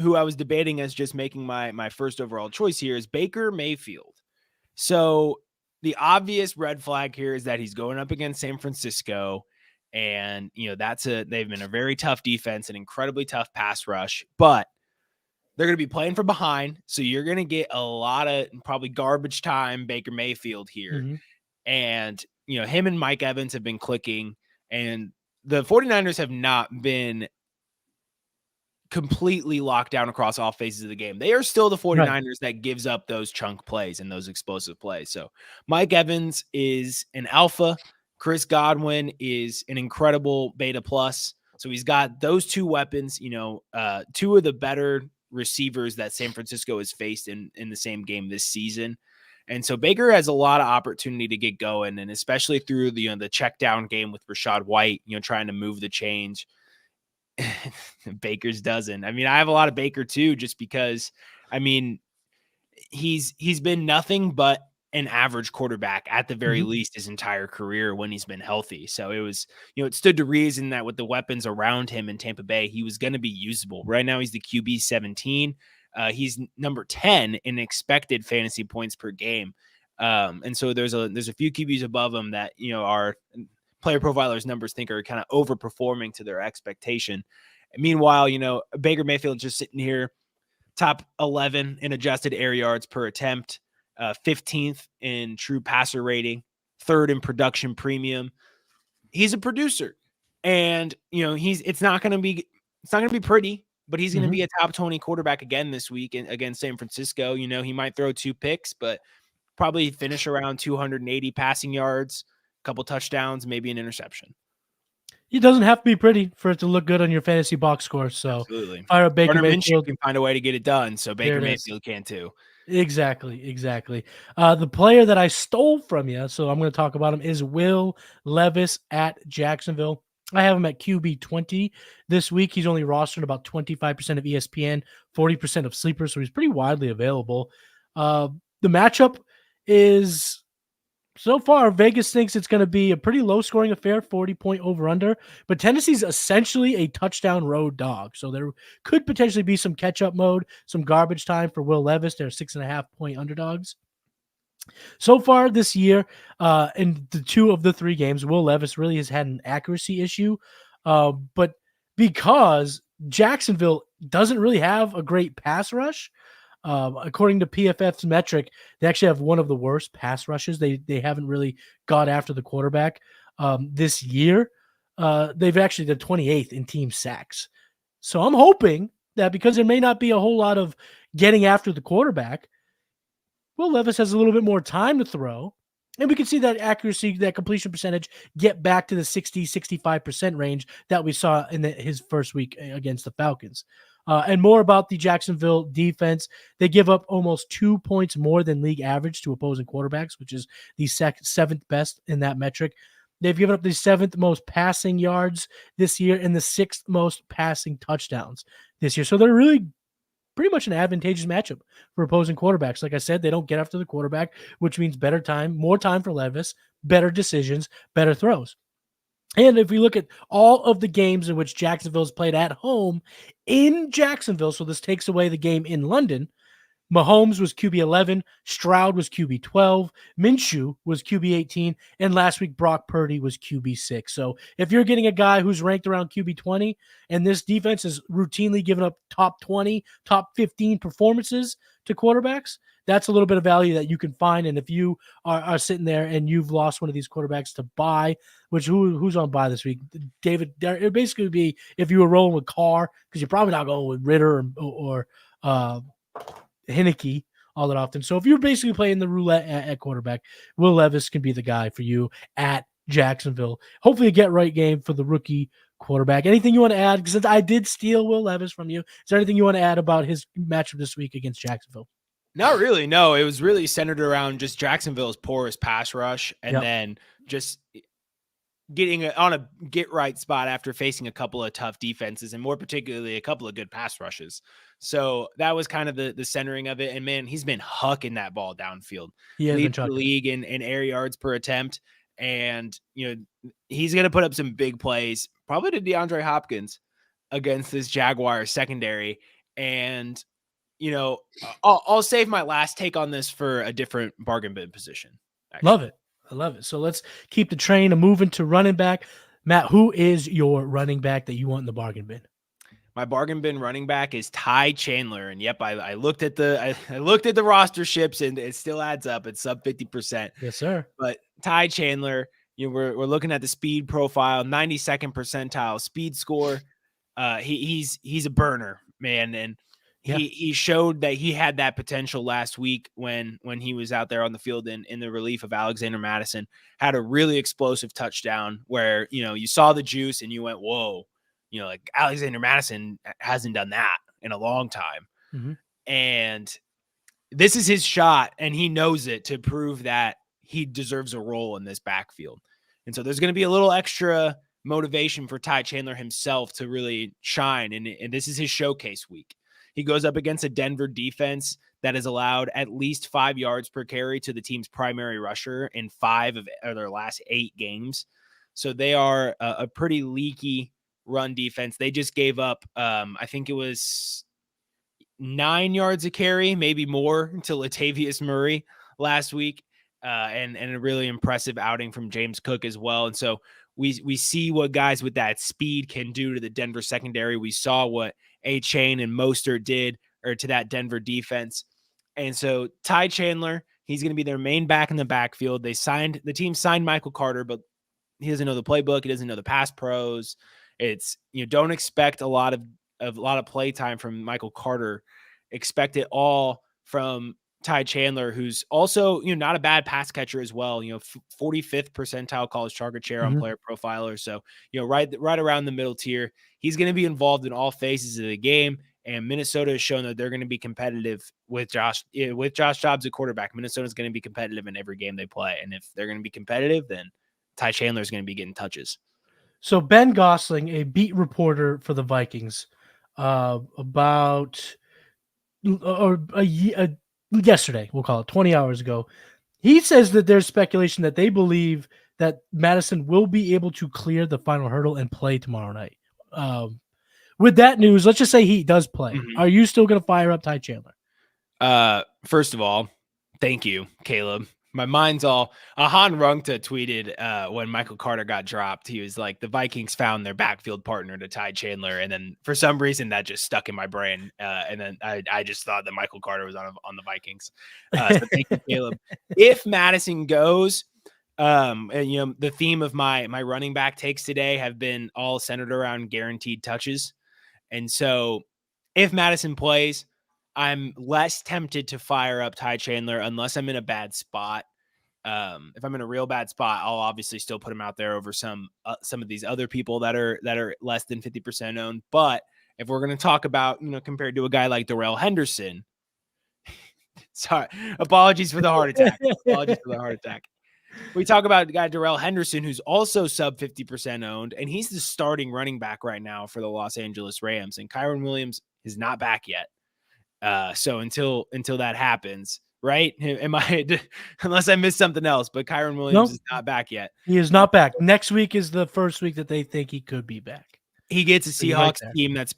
who I was debating as just making my first overall choice here is Baker Mayfield. So the obvious red flag here is that he's going up against San Francisco. And, they've been a very tough defense, an incredibly tough pass rush, but they're going to be playing from behind. So you're going to get a lot of probably garbage time Baker Mayfield here. Mm-hmm. And, him and Mike Evans have been clicking, and the 49ers have not been completely locked down across all phases of the game. They are still the 49ers that gives up those chunk plays and those explosive plays. So Mike Evans is an alpha. Chris Godwin is an incredible beta plus. So he's got those two weapons, two of the better receivers that San Francisco has faced in the same game this season. And so Baker has a lot of opportunity to get going, and especially through the check down game with Rachaad White, trying to move the change. Baker's doesn't. I mean, I have a lot of Baker too, just because, he's been nothing but an average quarterback at the very least his entire career when he's been healthy. So it was, it stood to reason that with the weapons around him in Tampa Bay, he was going to be usable. Right now, he's the QB 17. He's number 10 in expected fantasy points per game. And so there's a few QBs above him that, our player profilers numbers think are kind of overperforming to their expectation. And meanwhile, Baker Mayfield just sitting here, top 11 in adjusted air yards per attempt, 15th in true passer rating, 3rd in production premium. He's a producer, and it's not going to be pretty, but he's going to be a top 20 quarterback again this week against San Francisco. He might throw 2 picks, but probably finish around 280 passing yards, a couple touchdowns, maybe an interception. It doesn't have to be pretty for it to look good on your fantasy box score. So absolutely, fire up Baker Mayfield. Can find a way to get it done, so Baker Mayfield can too. Exactly. The player that I stole from you, so I'm going to talk about him, is Will Levis at Jacksonville. I have him at QB 20 this week. He's only rostered about 25% of ESPN, 40% of sleepers, so he's pretty widely available. The matchup is, so far, Vegas thinks it's going to be a pretty low-scoring affair, 40-point over-under, but Tennessee's essentially a touchdown road dog, so there could potentially be some catch-up mode, some garbage time for Will Levis. They're 6.5-point underdogs. So far this year, in the 2 of the 3 games, Will Levis really has had an accuracy issue, but because Jacksonville doesn't really have a great pass rush, according to PFF's metric, they actually have one of the worst pass rushes. They haven't really got after the quarterback this year. They've actually the 28th in team sacks. So I'm hoping that because there may not be a whole lot of getting after the quarterback, Will Levis has a little bit more time to throw, and we can see that accuracy, that completion percentage get back to the 60-65% range that we saw in his first week against the Falcons. And more about the Jacksonville defense. They give up almost 2 points more than league average to opposing quarterbacks, which is the 7th best in that metric. They've given up the 7th most passing yards this year and the 6th most passing touchdowns this year. So they're really pretty much an advantageous matchup for opposing quarterbacks. Like I said, they don't get after the quarterback, which means better time, more time for Levis, better decisions, better throws. And if we look at all of the games in which Jacksonville's played at home in Jacksonville, so this takes away the game in London, Mahomes was QB 11, Stroud was QB 12, Minshew was QB 18, and last week Brock Purdy was QB 6. So if you're getting a guy who's ranked around QB 20, and this defense is routinely giving up top 20, top 15 performances to quarterbacks, that's a little bit of value that you can find. And if you are sitting there and you've lost one of these quarterbacks to buy, which who's on buy this week? David, it would basically be if you were rolling with Carr, because you're probably not going with Ritter or Heineke all that often. So if you're basically playing the roulette at quarterback, Will Levis can be the guy for you at Jacksonville. Hopefully a get-right game for the rookie quarterback. Anything you want to add? Because I did steal Will Levis from you. Is there anything you want to add about his matchup this week against Jacksonville? Not really. No, it was really centered around just Jacksonville's porous pass rush, and then just getting on a get-right spot after facing a couple of tough defenses, and more particularly a couple of good pass rushes. So that was kind of the centering of it. And, man, he's been hucking that ball downfield. He leads the league in air yards per attempt. And, he's going to put up some big plays, probably to DeAndre Hopkins against this Jaguars secondary. And, I'll save my last take on this for a different bargain bin position. Actually. Love it. I love it. So let's keep the train moving to running back. Matt, who is your running back that you want in the bargain bin? My bargain bin running back is Ty Chandler, and yep, I looked at the I looked at the roster ships, and it still adds up. It's sub 50%. Yes, sir. But Ty Chandler, we're looking at the speed profile, 92nd percentile speed score. He's a burner, man, and he showed that he had that potential last week when he was out there on the field in the relief of Alexander Mattison. Had a really explosive touchdown where you saw the juice and you went, whoa. Like Alexander Mattison hasn't done that in a long time. Mm-hmm. And this is his shot, and he knows it, to prove that he deserves a role in this backfield. And so there's going to be a little extra motivation for Ty Chandler himself to really shine. And this is his showcase week. He goes up against a Denver defense that has allowed at least 5 yards per carry to the team's primary rusher in 5 of their last 8 games. So they are a pretty leaky run defense. They just gave up, I think it was 9 yards a carry, maybe more, to Latavius Murray last week, and a really impressive outing from James Cook as well. And so we see what guys with that speed can do to the Denver secondary. We saw what A-Chain and Mostert did to that Denver defense. And so Ty Chandler, he's going to be their main back in the backfield. The team signed Michael Carter, but he doesn't know the playbook. He doesn't know the pass pros. It's, don't expect a lot of play time from Michael Carter. Expect it all from Ty Chandler, who's also, not a bad pass catcher as well. 45th percentile college target share on Player Profiler. So, right around the middle tier. He's going to be involved in all phases of the game. And Minnesota has shown that they're going to be competitive with Josh Dobbs at quarterback. Minnesota's going to be competitive in every game they play. And if they're going to be competitive, then Ty Chandler is going to be getting touches. So Ben Gosling, a beat reporter for the Vikings, yesterday, we'll call it 20 hours ago, he says that there's speculation that they believe that Mattison will be able to clear the final hurdle and play tomorrow night. With that news, let's just say he does play. Mm-hmm. Are you still going to fire up Ty Chandler? First of all, thank you, Caleb. My mind's all. Han Rungta tweeted when Michael Carter got dropped. He was like, the Vikings found their backfield partner to Ty Chandler. And then for some reason that just stuck in my brain. And then I just thought that Michael Carter was on the Vikings. So thank you, Caleb. If Mattison goes, and the theme of my running back takes today have been all centered around guaranteed touches. And so if Mattison plays, I'm less tempted to fire up Ty Chandler unless I'm in a bad spot. If I'm in a real bad spot, I'll obviously still put him out there over some of these other people that are less than 50% owned. But if we're going to talk about, compared to a guy like Darrell Henderson, sorry, apologies for the heart attack. We talk about the guy Darrell Henderson, who's also sub 50% owned, and he's the starting running back right now for the Los Angeles Rams. And Kyren Williams is not back yet. So until that happens, right? Unless I missed something else, but Kyren Williams is not back yet. He is not back. Next week is the first week that they think he could be back. He gets a Seahawks team that's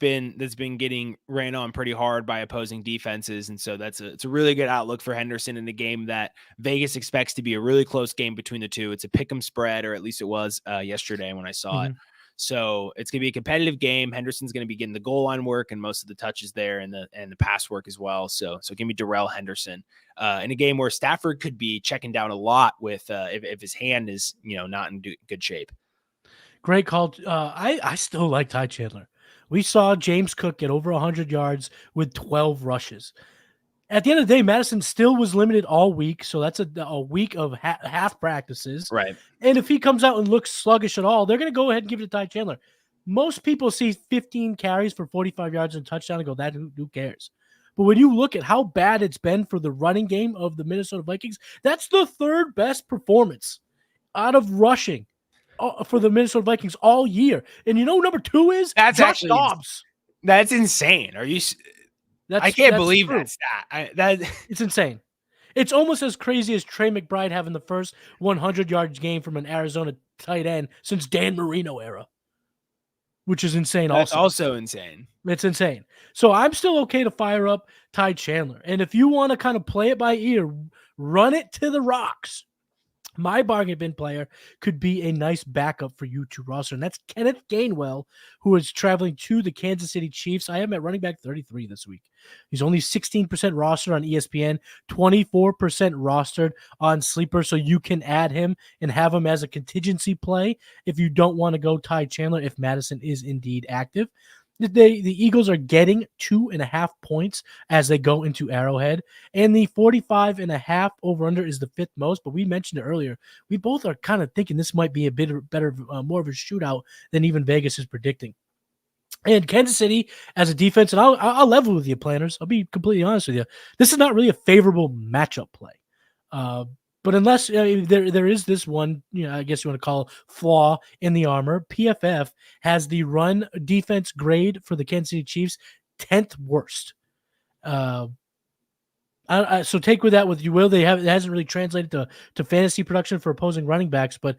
been getting ran on pretty hard by opposing defenses. And so it's a really good outlook for Henderson in a game that Vegas expects to be a really close game between the two. It's a pick'em spread, or at least it was yesterday when I saw it. So it's going to be a competitive game. Henderson's going to be getting the goal line work and most of the touches there and the pass work as well. So give me Darrell Henderson in a game where Stafford could be checking down a lot with if his hand is, not in good shape. Great call. I still like Ty Chandler. We saw James Cook get over 100 yards with 12 rushes. At the end of the day, Mattison still was limited all week, so that's a week of half practices. Right. And if he comes out and looks sluggish at all, they're going to go ahead and give it to Ty Chandler. Most people see 15 carries for 45 yards and touchdown and go, who cares? But when you look at how bad it's been for the running game of the Minnesota Vikings, that's the third best performance out of rushing for the Minnesota Vikings all year. And number 2 is Josh Dobbs. That's insane. Are you? I can't believe that stat. It's insane. It's almost as crazy as Trey McBride having the first 100 yards game from an Arizona tight end since Dan Marino era, which is insane. That's also insane. It's insane. So I'm still okay to fire up Ty Chandler. And if you want to kind of play it by ear, run it to the rocks. My bargain bin player could be a nice backup for you to roster, and that's Kenneth Gainwell, who is traveling to the Kansas City Chiefs. I have him at running back 33 this week. He's only 16% rostered on ESPN, 24% rostered on Sleeper, so you can add him and have him as a contingency play if you don't want to go Ty Chandler if Madison is indeed active. The Eagles are getting 2.5 points as they go into Arrowhead, and the 45.5 over-under is the fifth most, but we mentioned it earlier. We both are kind of thinking this might be a bit better, more of a shootout than even Vegas is predicting. And Kansas City as a defense, and I'll level with you, planners. I'll be completely honest with you. This is not really a favorable matchup play. But unless there is this one, I guess you want to call flaw in the armor. PFF has the run defense grade for the Kansas City Chiefs 10th worst. So take with that what you will. It hasn't really translated to fantasy production for opposing running backs, but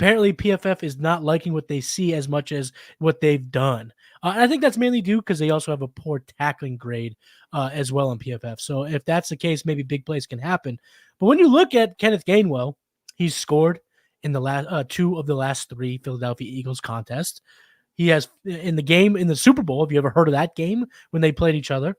apparently PFF is not liking what they see as much as what they've done. And I think that's mainly due because they also have a poor tackling grade as well on PFF. So if that's the case, maybe big plays can happen. But when you look at Kenneth Gainwell, he's scored in the last 2 of the last 3 Philadelphia Eagles contests. He has in the Super Bowl. Have you ever heard of that game when they played each other?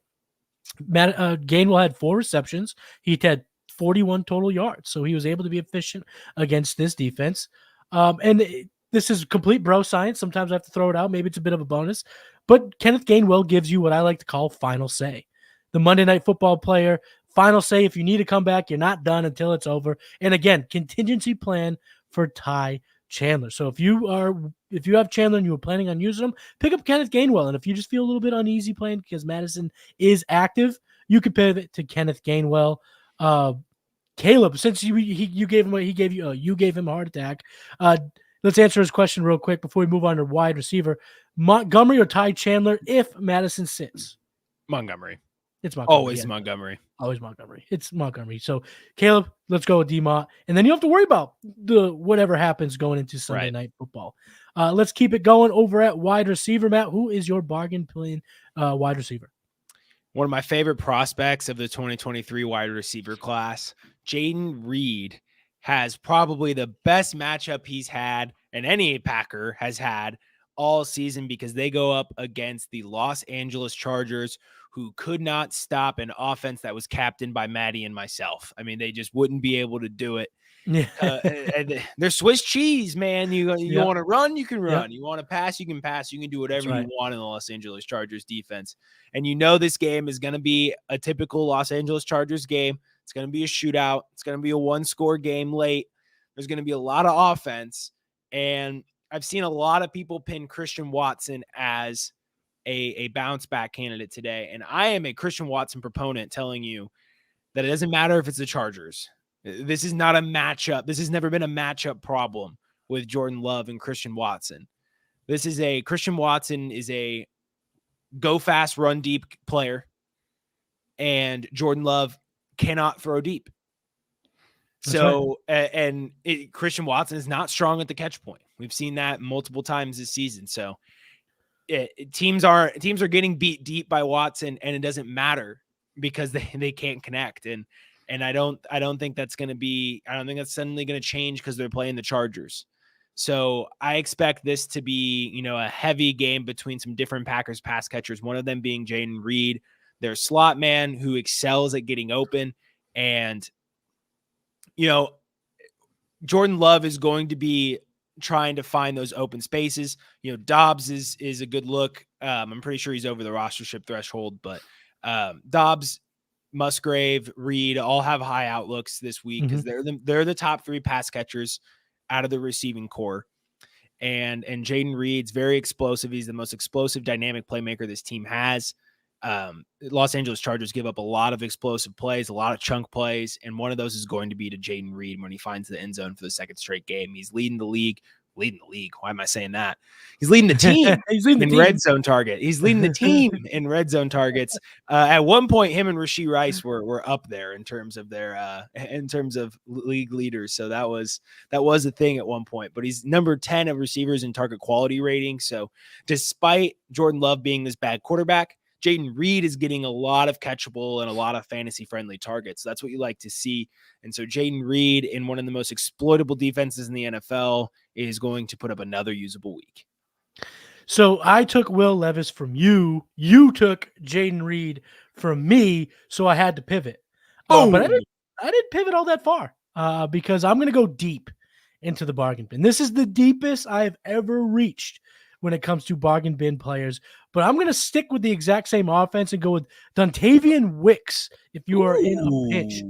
Gainwell had 4 receptions. He had 41 total yards. So he was able to be efficient against this defense. This is complete bro science. Sometimes I have to throw it out. Maybe it's a bit of a bonus. But Kenneth Gainwell gives you what I like to call final say. The Monday Night Football player, final say. If you need to come back, you're not done until it's over. And again, contingency plan for Ty Chandler. So if you have Chandler and you were planning on using him, pick up Kenneth Gainwell. And if you just feel a little bit uneasy playing because Madison is active, you can pivot to Kenneth Gainwell. Caleb, since you gave him a heart attack. Let's answer his question real quick before we move on to wide receiver. Montgomery or Ty Chandler if Madison sits? Montgomery. It's Montgomery. Always Montgomery. Always Montgomery. It's Montgomery. So Caleb, let's go with D-Mont. And then you have to worry about the whatever happens going into Sunday Night Football. Let's keep it going over at wide receiver. Matt, who is your bargain plan wide receiver? One of my favorite prospects of the 2023 wide receiver class, Jaden Reed, has probably the best matchup he's had and any Packer has had all season because they go up against the Los Angeles Chargers, who could not stop an offense that was captained by Matty and myself. I mean, they just wouldn't be able to do it. And they're Swiss cheese, man. You want to run, you can run. You want to pass, you can pass. You can do whatever you want in the Los Angeles Chargers defense. And this game is going to be a typical Los Angeles Chargers game. It's going to be a shootout. It's going to be a 1-score game late. There's going to be a lot of offense. And I've seen a lot of people pin Christian Watson as a bounce back candidate today. And I am a Christian Watson proponent telling you that it doesn't matter if it's the Chargers. This is not a matchup. This has never been a matchup problem with Jordan Love and Christian Watson. Christian Watson is a go fast, run deep player. And Jordan Love cannot throw deep. Christian Watson is not strong at the catch point. We've seen that multiple times this season. So teams are getting beat deep by Watson, and it doesn't matter because they can't connect. And I don't think that's going to be. I don't think that's suddenly going to change because they're playing the Chargers. So I expect this to be a heavy game between some different Packers pass catchers. One of them being Jaden Reed, their slot man who excels at getting open. And, Jordan Love is going to be trying to find those open spaces. Dobbs is a good look. I'm pretty sure he's over the rostership threshold, but Dobbs, Musgrave, Reed all have high outlooks this week because they're the top 3 pass catchers out of the receiving core. And Jaden Reed's very explosive. He's the most explosive dynamic playmaker this team has. Los Angeles Chargers give up a lot of explosive plays, a lot of chunk plays, and one of those is going to be to Jaden Reed when he finds the end zone for the second straight game. He's leading the league. Why am I saying that? He's leading the team in red zone target. He's leading the team in red zone targets. At one point, him and Rashee Rice were up there in terms of their league leaders. So that was a thing at one point. But he's number 10 of receivers in target quality rating. So despite Jordan Love being this bad quarterback, Jaden Reed is getting a lot of catchable and a lot of fantasy friendly targets. That's what you like to see. And so Jaden Reed, in one of the most exploitable defenses in the NFL, is going to put up another usable week. So I took Will Levis from you. You took Jaden Reed from me. So I had to pivot. But I didn't pivot all that far because I'm going to go deep into the bargain bin. This is the deepest I've ever reached when it comes to bargain bin players. But I'm going to stick with the exact same offense and go with Dontavian Wicks if you are in a pinch.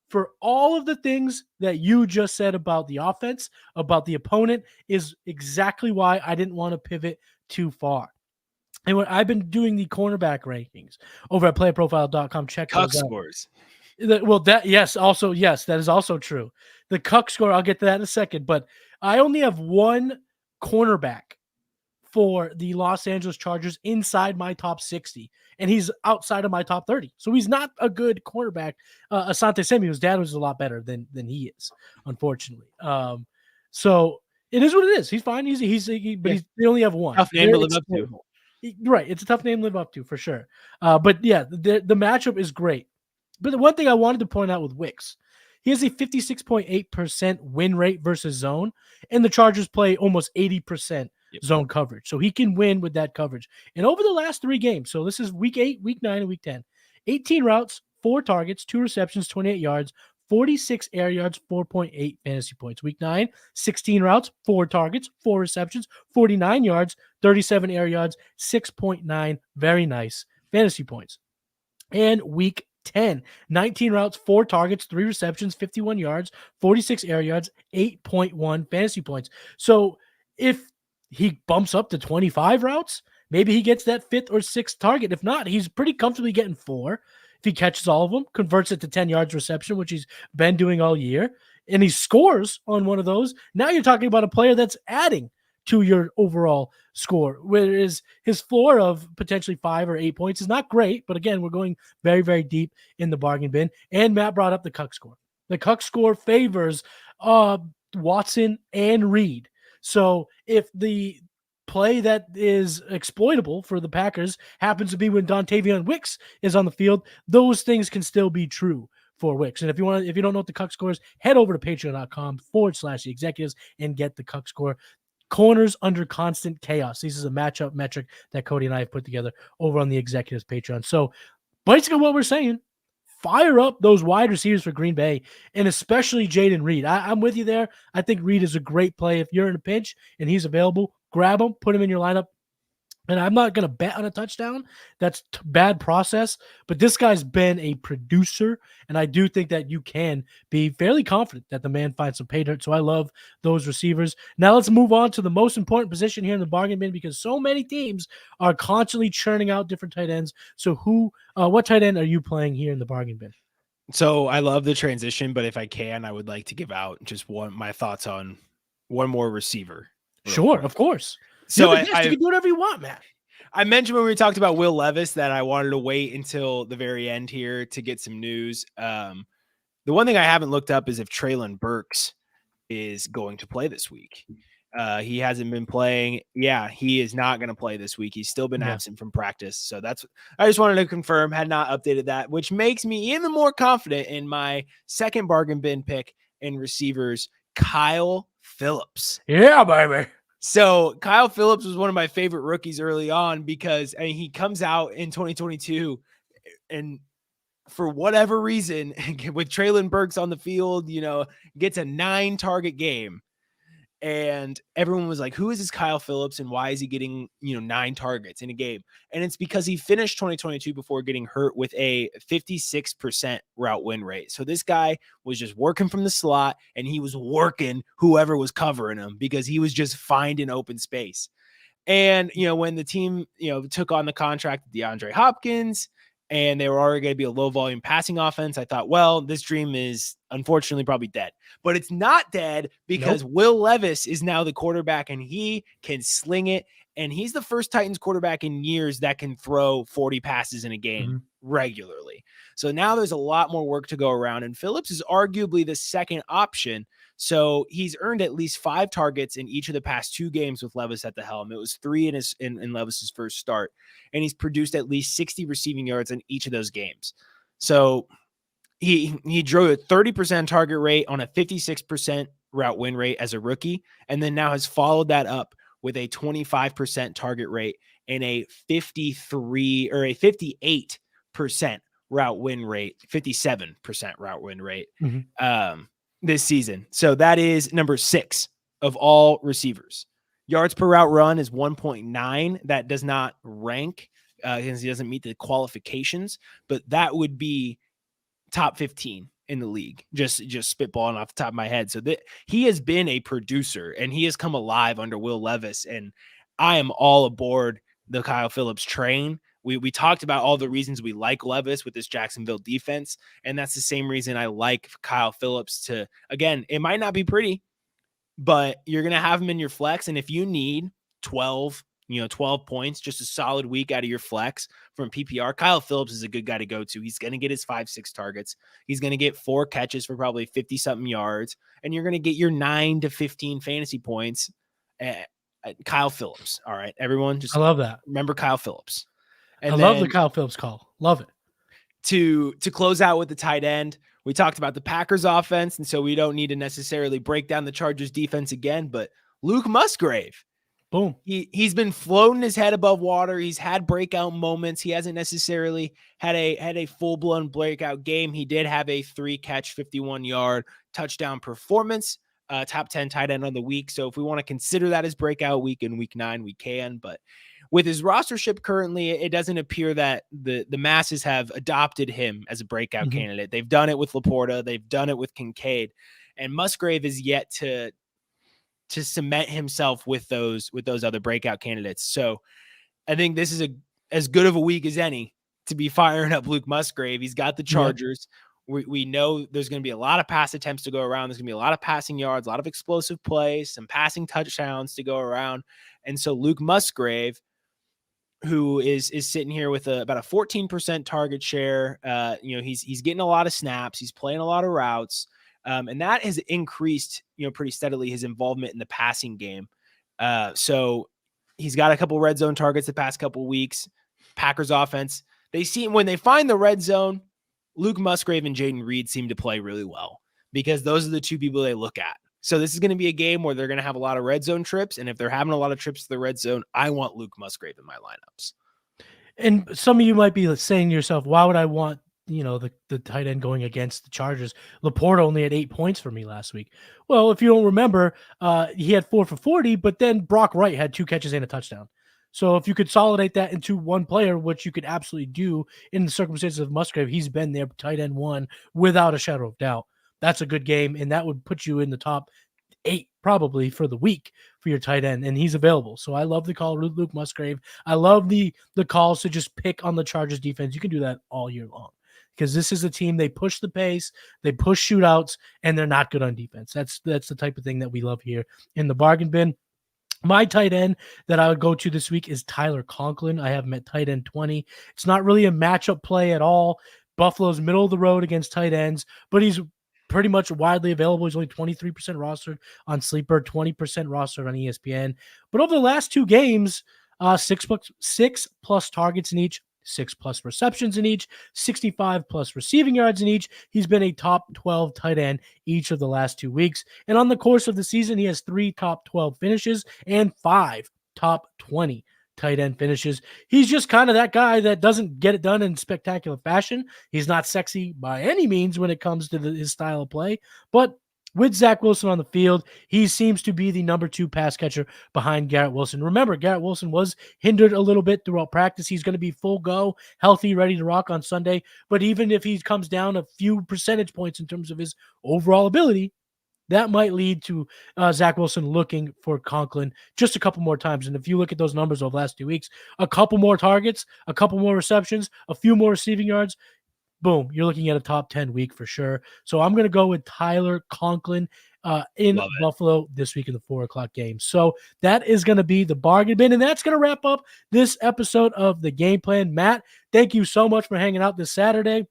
For all of the things that you just said about the offense, about the opponent, is exactly why I didn't want to pivot too far. And when I've been doing the cornerback rankings over at playerprofile.com, check those out. Scores. Well, that yes, that is also true. The Cuck score, I'll get to that in a second, but I only have one cornerback for the Los Angeles Chargers inside my top 60, and he's outside of my top 30. So he's not a good cornerback. Asante Samuel's dad was a lot better than he is, unfortunately. So it is what it is. He's fine. They only have one. Tough name to live up to. Right. It's a tough name to live up to for sure. But yeah, the matchup is great. But the one thing I wanted to point out with Wicks, he has a 56.8% win rate versus zone, and the Chargers play almost 80% zone coverage. So he can win with that coverage. And over the last 3 games, so this is week 8, week 9, and week 10, 18 routes, 4 targets, 2 receptions, 28 yards, 46 air yards, 4.8 fantasy points. Week 9, 16 routes, 4 targets, 4 receptions, 49 yards, 37 air yards, 6.9 very nice fantasy points. And week 10, 19 routes, 4 targets, 3 receptions, 51 yards, 46 air yards, 8.1 fantasy points. So if he bumps up to 25 routes, maybe he gets that 5th or 6th target. If not, he's pretty comfortably getting 4. If he catches all of them, converts it to 10 yards reception, which he's been doing all year, and he scores on one of those, now you're talking about a player that's adding to your overall score, whereas his floor of potentially 5 or 8 points is not great. But again, we're going very, very deep in the bargain bin. And Matt brought up the Cuck score. The Cuck score favors Watson and Reed. So if the play that is exploitable for the Packers happens to be when Dontavian Wicks is on the field, those things can still be true for Wicks. And if you don't know what the Cuck score is, head over to patreon.com/the executives and get the Cuck score. Corners under constant chaos. This is a matchup metric that Cody and I have put together over on the executives Patreon. So basically what we're saying, fire up those wide receivers for Green Bay, and especially Jaden Reed. I'm with you there. I think Reed is a great play. If you're in a pinch and he's available, grab him, put him in your lineup. And I'm not going to bet on a touchdown. That's bad process. But this guy's been a producer, and I do think that you can be fairly confident that the man finds some pay dirt. So I love those receivers. Now let's move on to the most important position here in the bargain bin, because so many teams are constantly churning out different tight ends. So what tight end are you playing here in the bargain bin? So I love the transition, but if I can, I would like to give out just my thoughts on one more receiver. Sure, of course. So you can do whatever you want, Matt. I mentioned when we talked about Will Levis that I wanted to wait until the very end here to get some news. The one thing I haven't looked up is if Treylon Burks is going to play this week. He hasn't been playing. Yeah, he is not going to play this week. He's still been absent from practice. So I just wanted to confirm, had not updated that, which makes me even more confident in my second bargain bin pick in receivers, Kyle Phillips. Yeah, baby. So Kyle Phillips was one of my favorite rookies early on because he comes out in 2022 and for whatever reason, with Treylon Burks on the field, gets a 9-target game. And everyone was like, who is this Kyle Phillips and why is he getting, 9 targets in a game? And it's because he finished 2022 before getting hurt with a 56% route win rate. So this guy was just working from the slot and he was working whoever was covering him because he was just finding open space. And, when the team, took on the contract with DeAndre Hopkins and they were already going to be a low volume passing offense, I thought, well, this dream is unfortunately probably dead. But it's not dead because Will Levis is now the quarterback and he can sling it. And he's the first Titans quarterback in years that can throw 40 passes in a game regularly. So now there's a lot more work to go around. And Phillips is arguably the second option. So he's earned at least 5 targets in each of the past 2 games with Levis at the helm. It was 3 in Levis's first start. And he's produced at least 60 receiving yards in each of those games. So he drew a 30% target rate on a 56% route win rate as a rookie. And then now has followed that up with a 25% target rate and a 58% route win rate, 57% route win rate this season. So that is number 6 of all receivers. Yards per route run is 1.9. That does not rank because he doesn't meet the qualifications, but that would be top 15 in the league, just spitballing off the top of my head. So that he has been a producer and he has come alive under Will Levis. And I am all aboard the Kyle Phillips train. We talked about all the reasons we like Levis with this Jacksonville defense. And that's the same reason I like Kyle Phillips to, again, it might not be pretty, but you're going to have him in your flex. And if you need 12 points, just a solid week out of your flex from PPR, Kyle Phillips is a good guy to go to. He's going to get his 5-6 targets. He's going to get 4 catches for probably 50 something yards. And you're going to get your 9 to 15 fantasy points. Kyle Phillips. All right, everyone. Just I love that. Remember Kyle Phillips. And I love the Kyle Phillips call. Love it. To close out with the tight end, we talked about the Packers offense. And so we don't need to necessarily break down the Chargers defense again, but Luke Musgrave. Boom. He's been floating his head above water. He's had breakout moments. He hasn't necessarily had a full-blown breakout game. He did have a 3-catch, 51-yard touchdown performance, top 10 tight end on the week. So if we want to consider that as breakout week in week 9, we can. But with his rostership currently, it doesn't appear that the masses have adopted him as a breakout candidate. They've done it with Laporta. They've done it with Kincaid. And Musgrave is yet to cement himself with those other breakout candidates. So I think this is as good of a week as any to be firing up Luke Musgrave. He's got the Chargers. We know there's going to be a lot of pass attempts to go around. There's going to be a lot of passing yards, a lot of explosive plays, some passing touchdowns to go around. And so Luke Musgrave, who is sitting here with about a 14% target share, he's getting a lot of snaps. He's playing a lot of routes. And that has increased, pretty steadily his involvement in the passing game. So he's got a couple red zone targets the past couple weeks. Packers offense, when they find the red zone, Luke Musgrave and Jaden Reed seem to play really well because those are the 2 people they look at. So this is going to be a game where they're going to have a lot of red zone trips. And if they're having a lot of trips to the red zone, I want Luke Musgrave in my lineups. And some of you might be saying to yourself, why would I want the tight end going against the Chargers? Laporta only had 8 points for me last week. Well, if you don't remember, he had 4 for 40, but then Brock Wright had 2 catches and a touchdown. So if you consolidate that into one player, which you could absolutely do in the circumstances of Musgrave, he's been their tight end 1 without a shadow of doubt. That's a good game, and that would put you in the top 8 probably for the week for your tight end, and he's available. So I love the call, Luke Musgrave. I love the calls to just pick on the Chargers defense. You can do that all year long because this is a team, they push the pace, they push shootouts, and they're not good on defense. That's the type of thing that we love here in the bargain bin. My tight end that I would go to this week is Tyler Conklin. I have him at tight end 20. It's not really a matchup play at all. Buffalo's middle of the road against tight ends, but he's pretty much widely available. He's only 23% rostered on Sleeper, 20% rostered on ESPN. But over the last 2 games, 6 plus targets in each, 6 plus receptions in each, 65 plus receiving yards in each. He's been a top 12 tight end each of the last 2 weeks. And on the course of the season, he has 3 top 12 finishes and 5 top 20 tight end finishes. He's just kind of that guy that doesn't get it done in spectacular fashion. He's not sexy by any means when it comes to his style of play, but with Zach Wilson on the field, he seems to be the number 2 pass catcher behind Garrett Wilson. Remember, Garrett Wilson was hindered a little bit throughout practice. He's going to be full go, healthy, ready to rock on Sunday. But even if he comes down a few percentage points in terms of his overall ability, that might lead to Zach Wilson looking for Conklin just a couple more times. And if you look at those numbers over the last 2 weeks, a couple more targets, a couple more receptions, a few more receiving yards, boom, you're looking at a top 10 week for sure. So I'm going to go with Tyler Conklin in Buffalo this week in the 4:00 game. So that is going to be the bargain bin, and that's going to wrap up this episode of the Game Plan. Matt, thank you so much for hanging out this Saturday.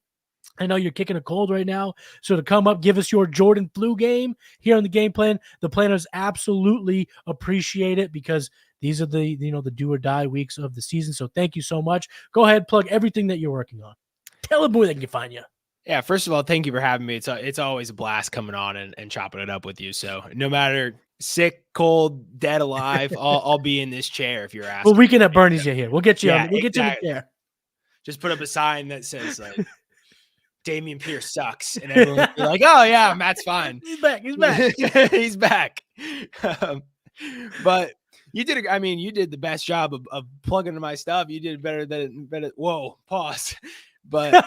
I know you're kicking a cold right now, so to come up, give us your Jordan flu game here on the Game Plan. The planners absolutely appreciate it because these are the the do or die weeks of the season. So thank you so much. Go ahead, plug everything that you're working on. Tell them where they can find you. Yeah, first of all, thank you for having me. It's always a blast coming on and chopping it up with you. So no matter sick, cold, dead, alive, I'll be in this chair if you're asking. Well, weekend at Bernie's you here. We'll get you Yeah, we'll get you in the chair. Just put up a sign that says like Damian Pierce sucks, and everyone will be like, "Oh yeah, Matt's fine. He's back. He's back. He's back." But you did. You did the best job of plugging into my stuff. You did better. Whoa, pause. But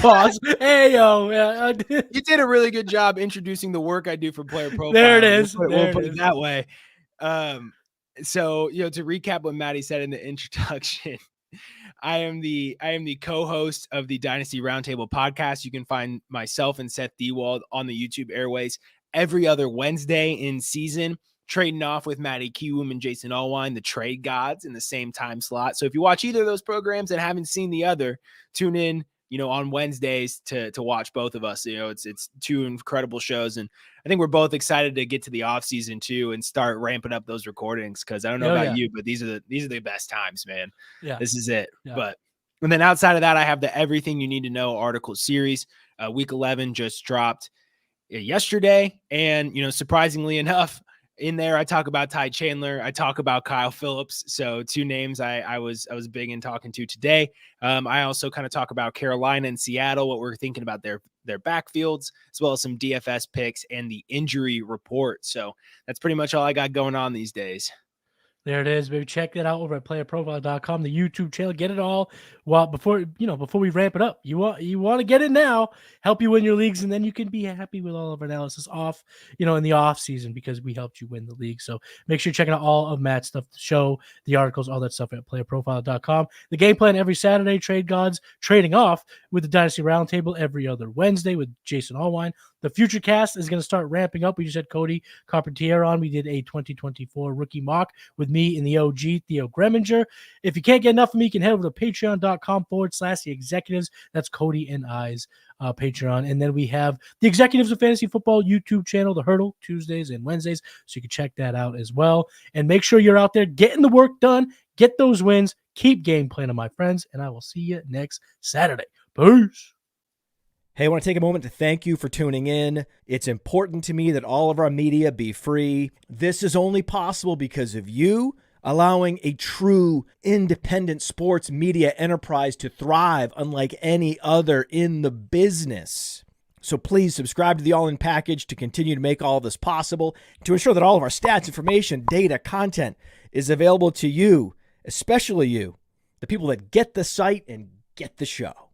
pause. Hey yo, you did a really good job introducing the work I do for Player Profile. There it is. We'll put it that way. So to recap what Matty said in the introduction. I am the co-host of the Dynasty Roundtable podcast. You can find myself and Seth Dewald on the YouTube airways every other Wednesday in season, trading off with Matty Kiwoom and Jason Allwine, the trade gods, in the same time slot. So if you watch either of those programs and haven't seen the other, tune in, on Wednesdays to watch both of us. It's two incredible shows. And I think we're both excited to get to the off season too and start ramping up those recordings. Cause I don't know about you, but these are the best times, man. Yeah. This is it. Yeah. And then outside of that, I have the Everything You Need to Know article series. Week 11 just dropped yesterday. And, surprisingly enough, in there, I talk about Ty Chandler. I talk about Kyle Phillips. So two names I was big in talking to today. I also kind of talk about Carolina and Seattle, what we're thinking about their backfields, as well as some DFS picks and the injury report. So that's pretty much all I got going on these days. There it is, baby. Check that out over at playerprofile.com, the YouTube channel. Get it all before we ramp it up. You want to get it now, help you win your leagues, and then you can be happy with all of our analysis off, in the off season because we helped you win the league. So make sure you're checking out all of Matt's stuff, the show, the articles, all that stuff at playerprofile.com. The Game Plan every Saturday, Trade Gods trading off with the Dynasty Roundtable every other Wednesday with Jason Allwine. The Future Cast is going to start ramping up. We just had Cody Carpentier on. We did a 2024 rookie mock with me and the OG, Theo Greminger. If you can't get enough of me, you can head over to patreon.com/the executives. That's Cody and I's Patreon. And then we have the Executives of Fantasy Football YouTube channel, The Hurdle, Tuesdays and Wednesdays. So you can check that out as well. And make sure you're out there getting the work done. Get those wins. Keep game planning, my friends. And I will see you next Saturday. Peace. Hey, I want to take a moment to thank you for tuning in. It's important to me that all of our media be free. This is only possible because of you allowing a true independent sports media enterprise to thrive unlike any other in the business. So please subscribe to the All In Package to continue to make all of this possible, to ensure that all of our stats, information, data, content is available to you, especially you, the people that get the site and get the show.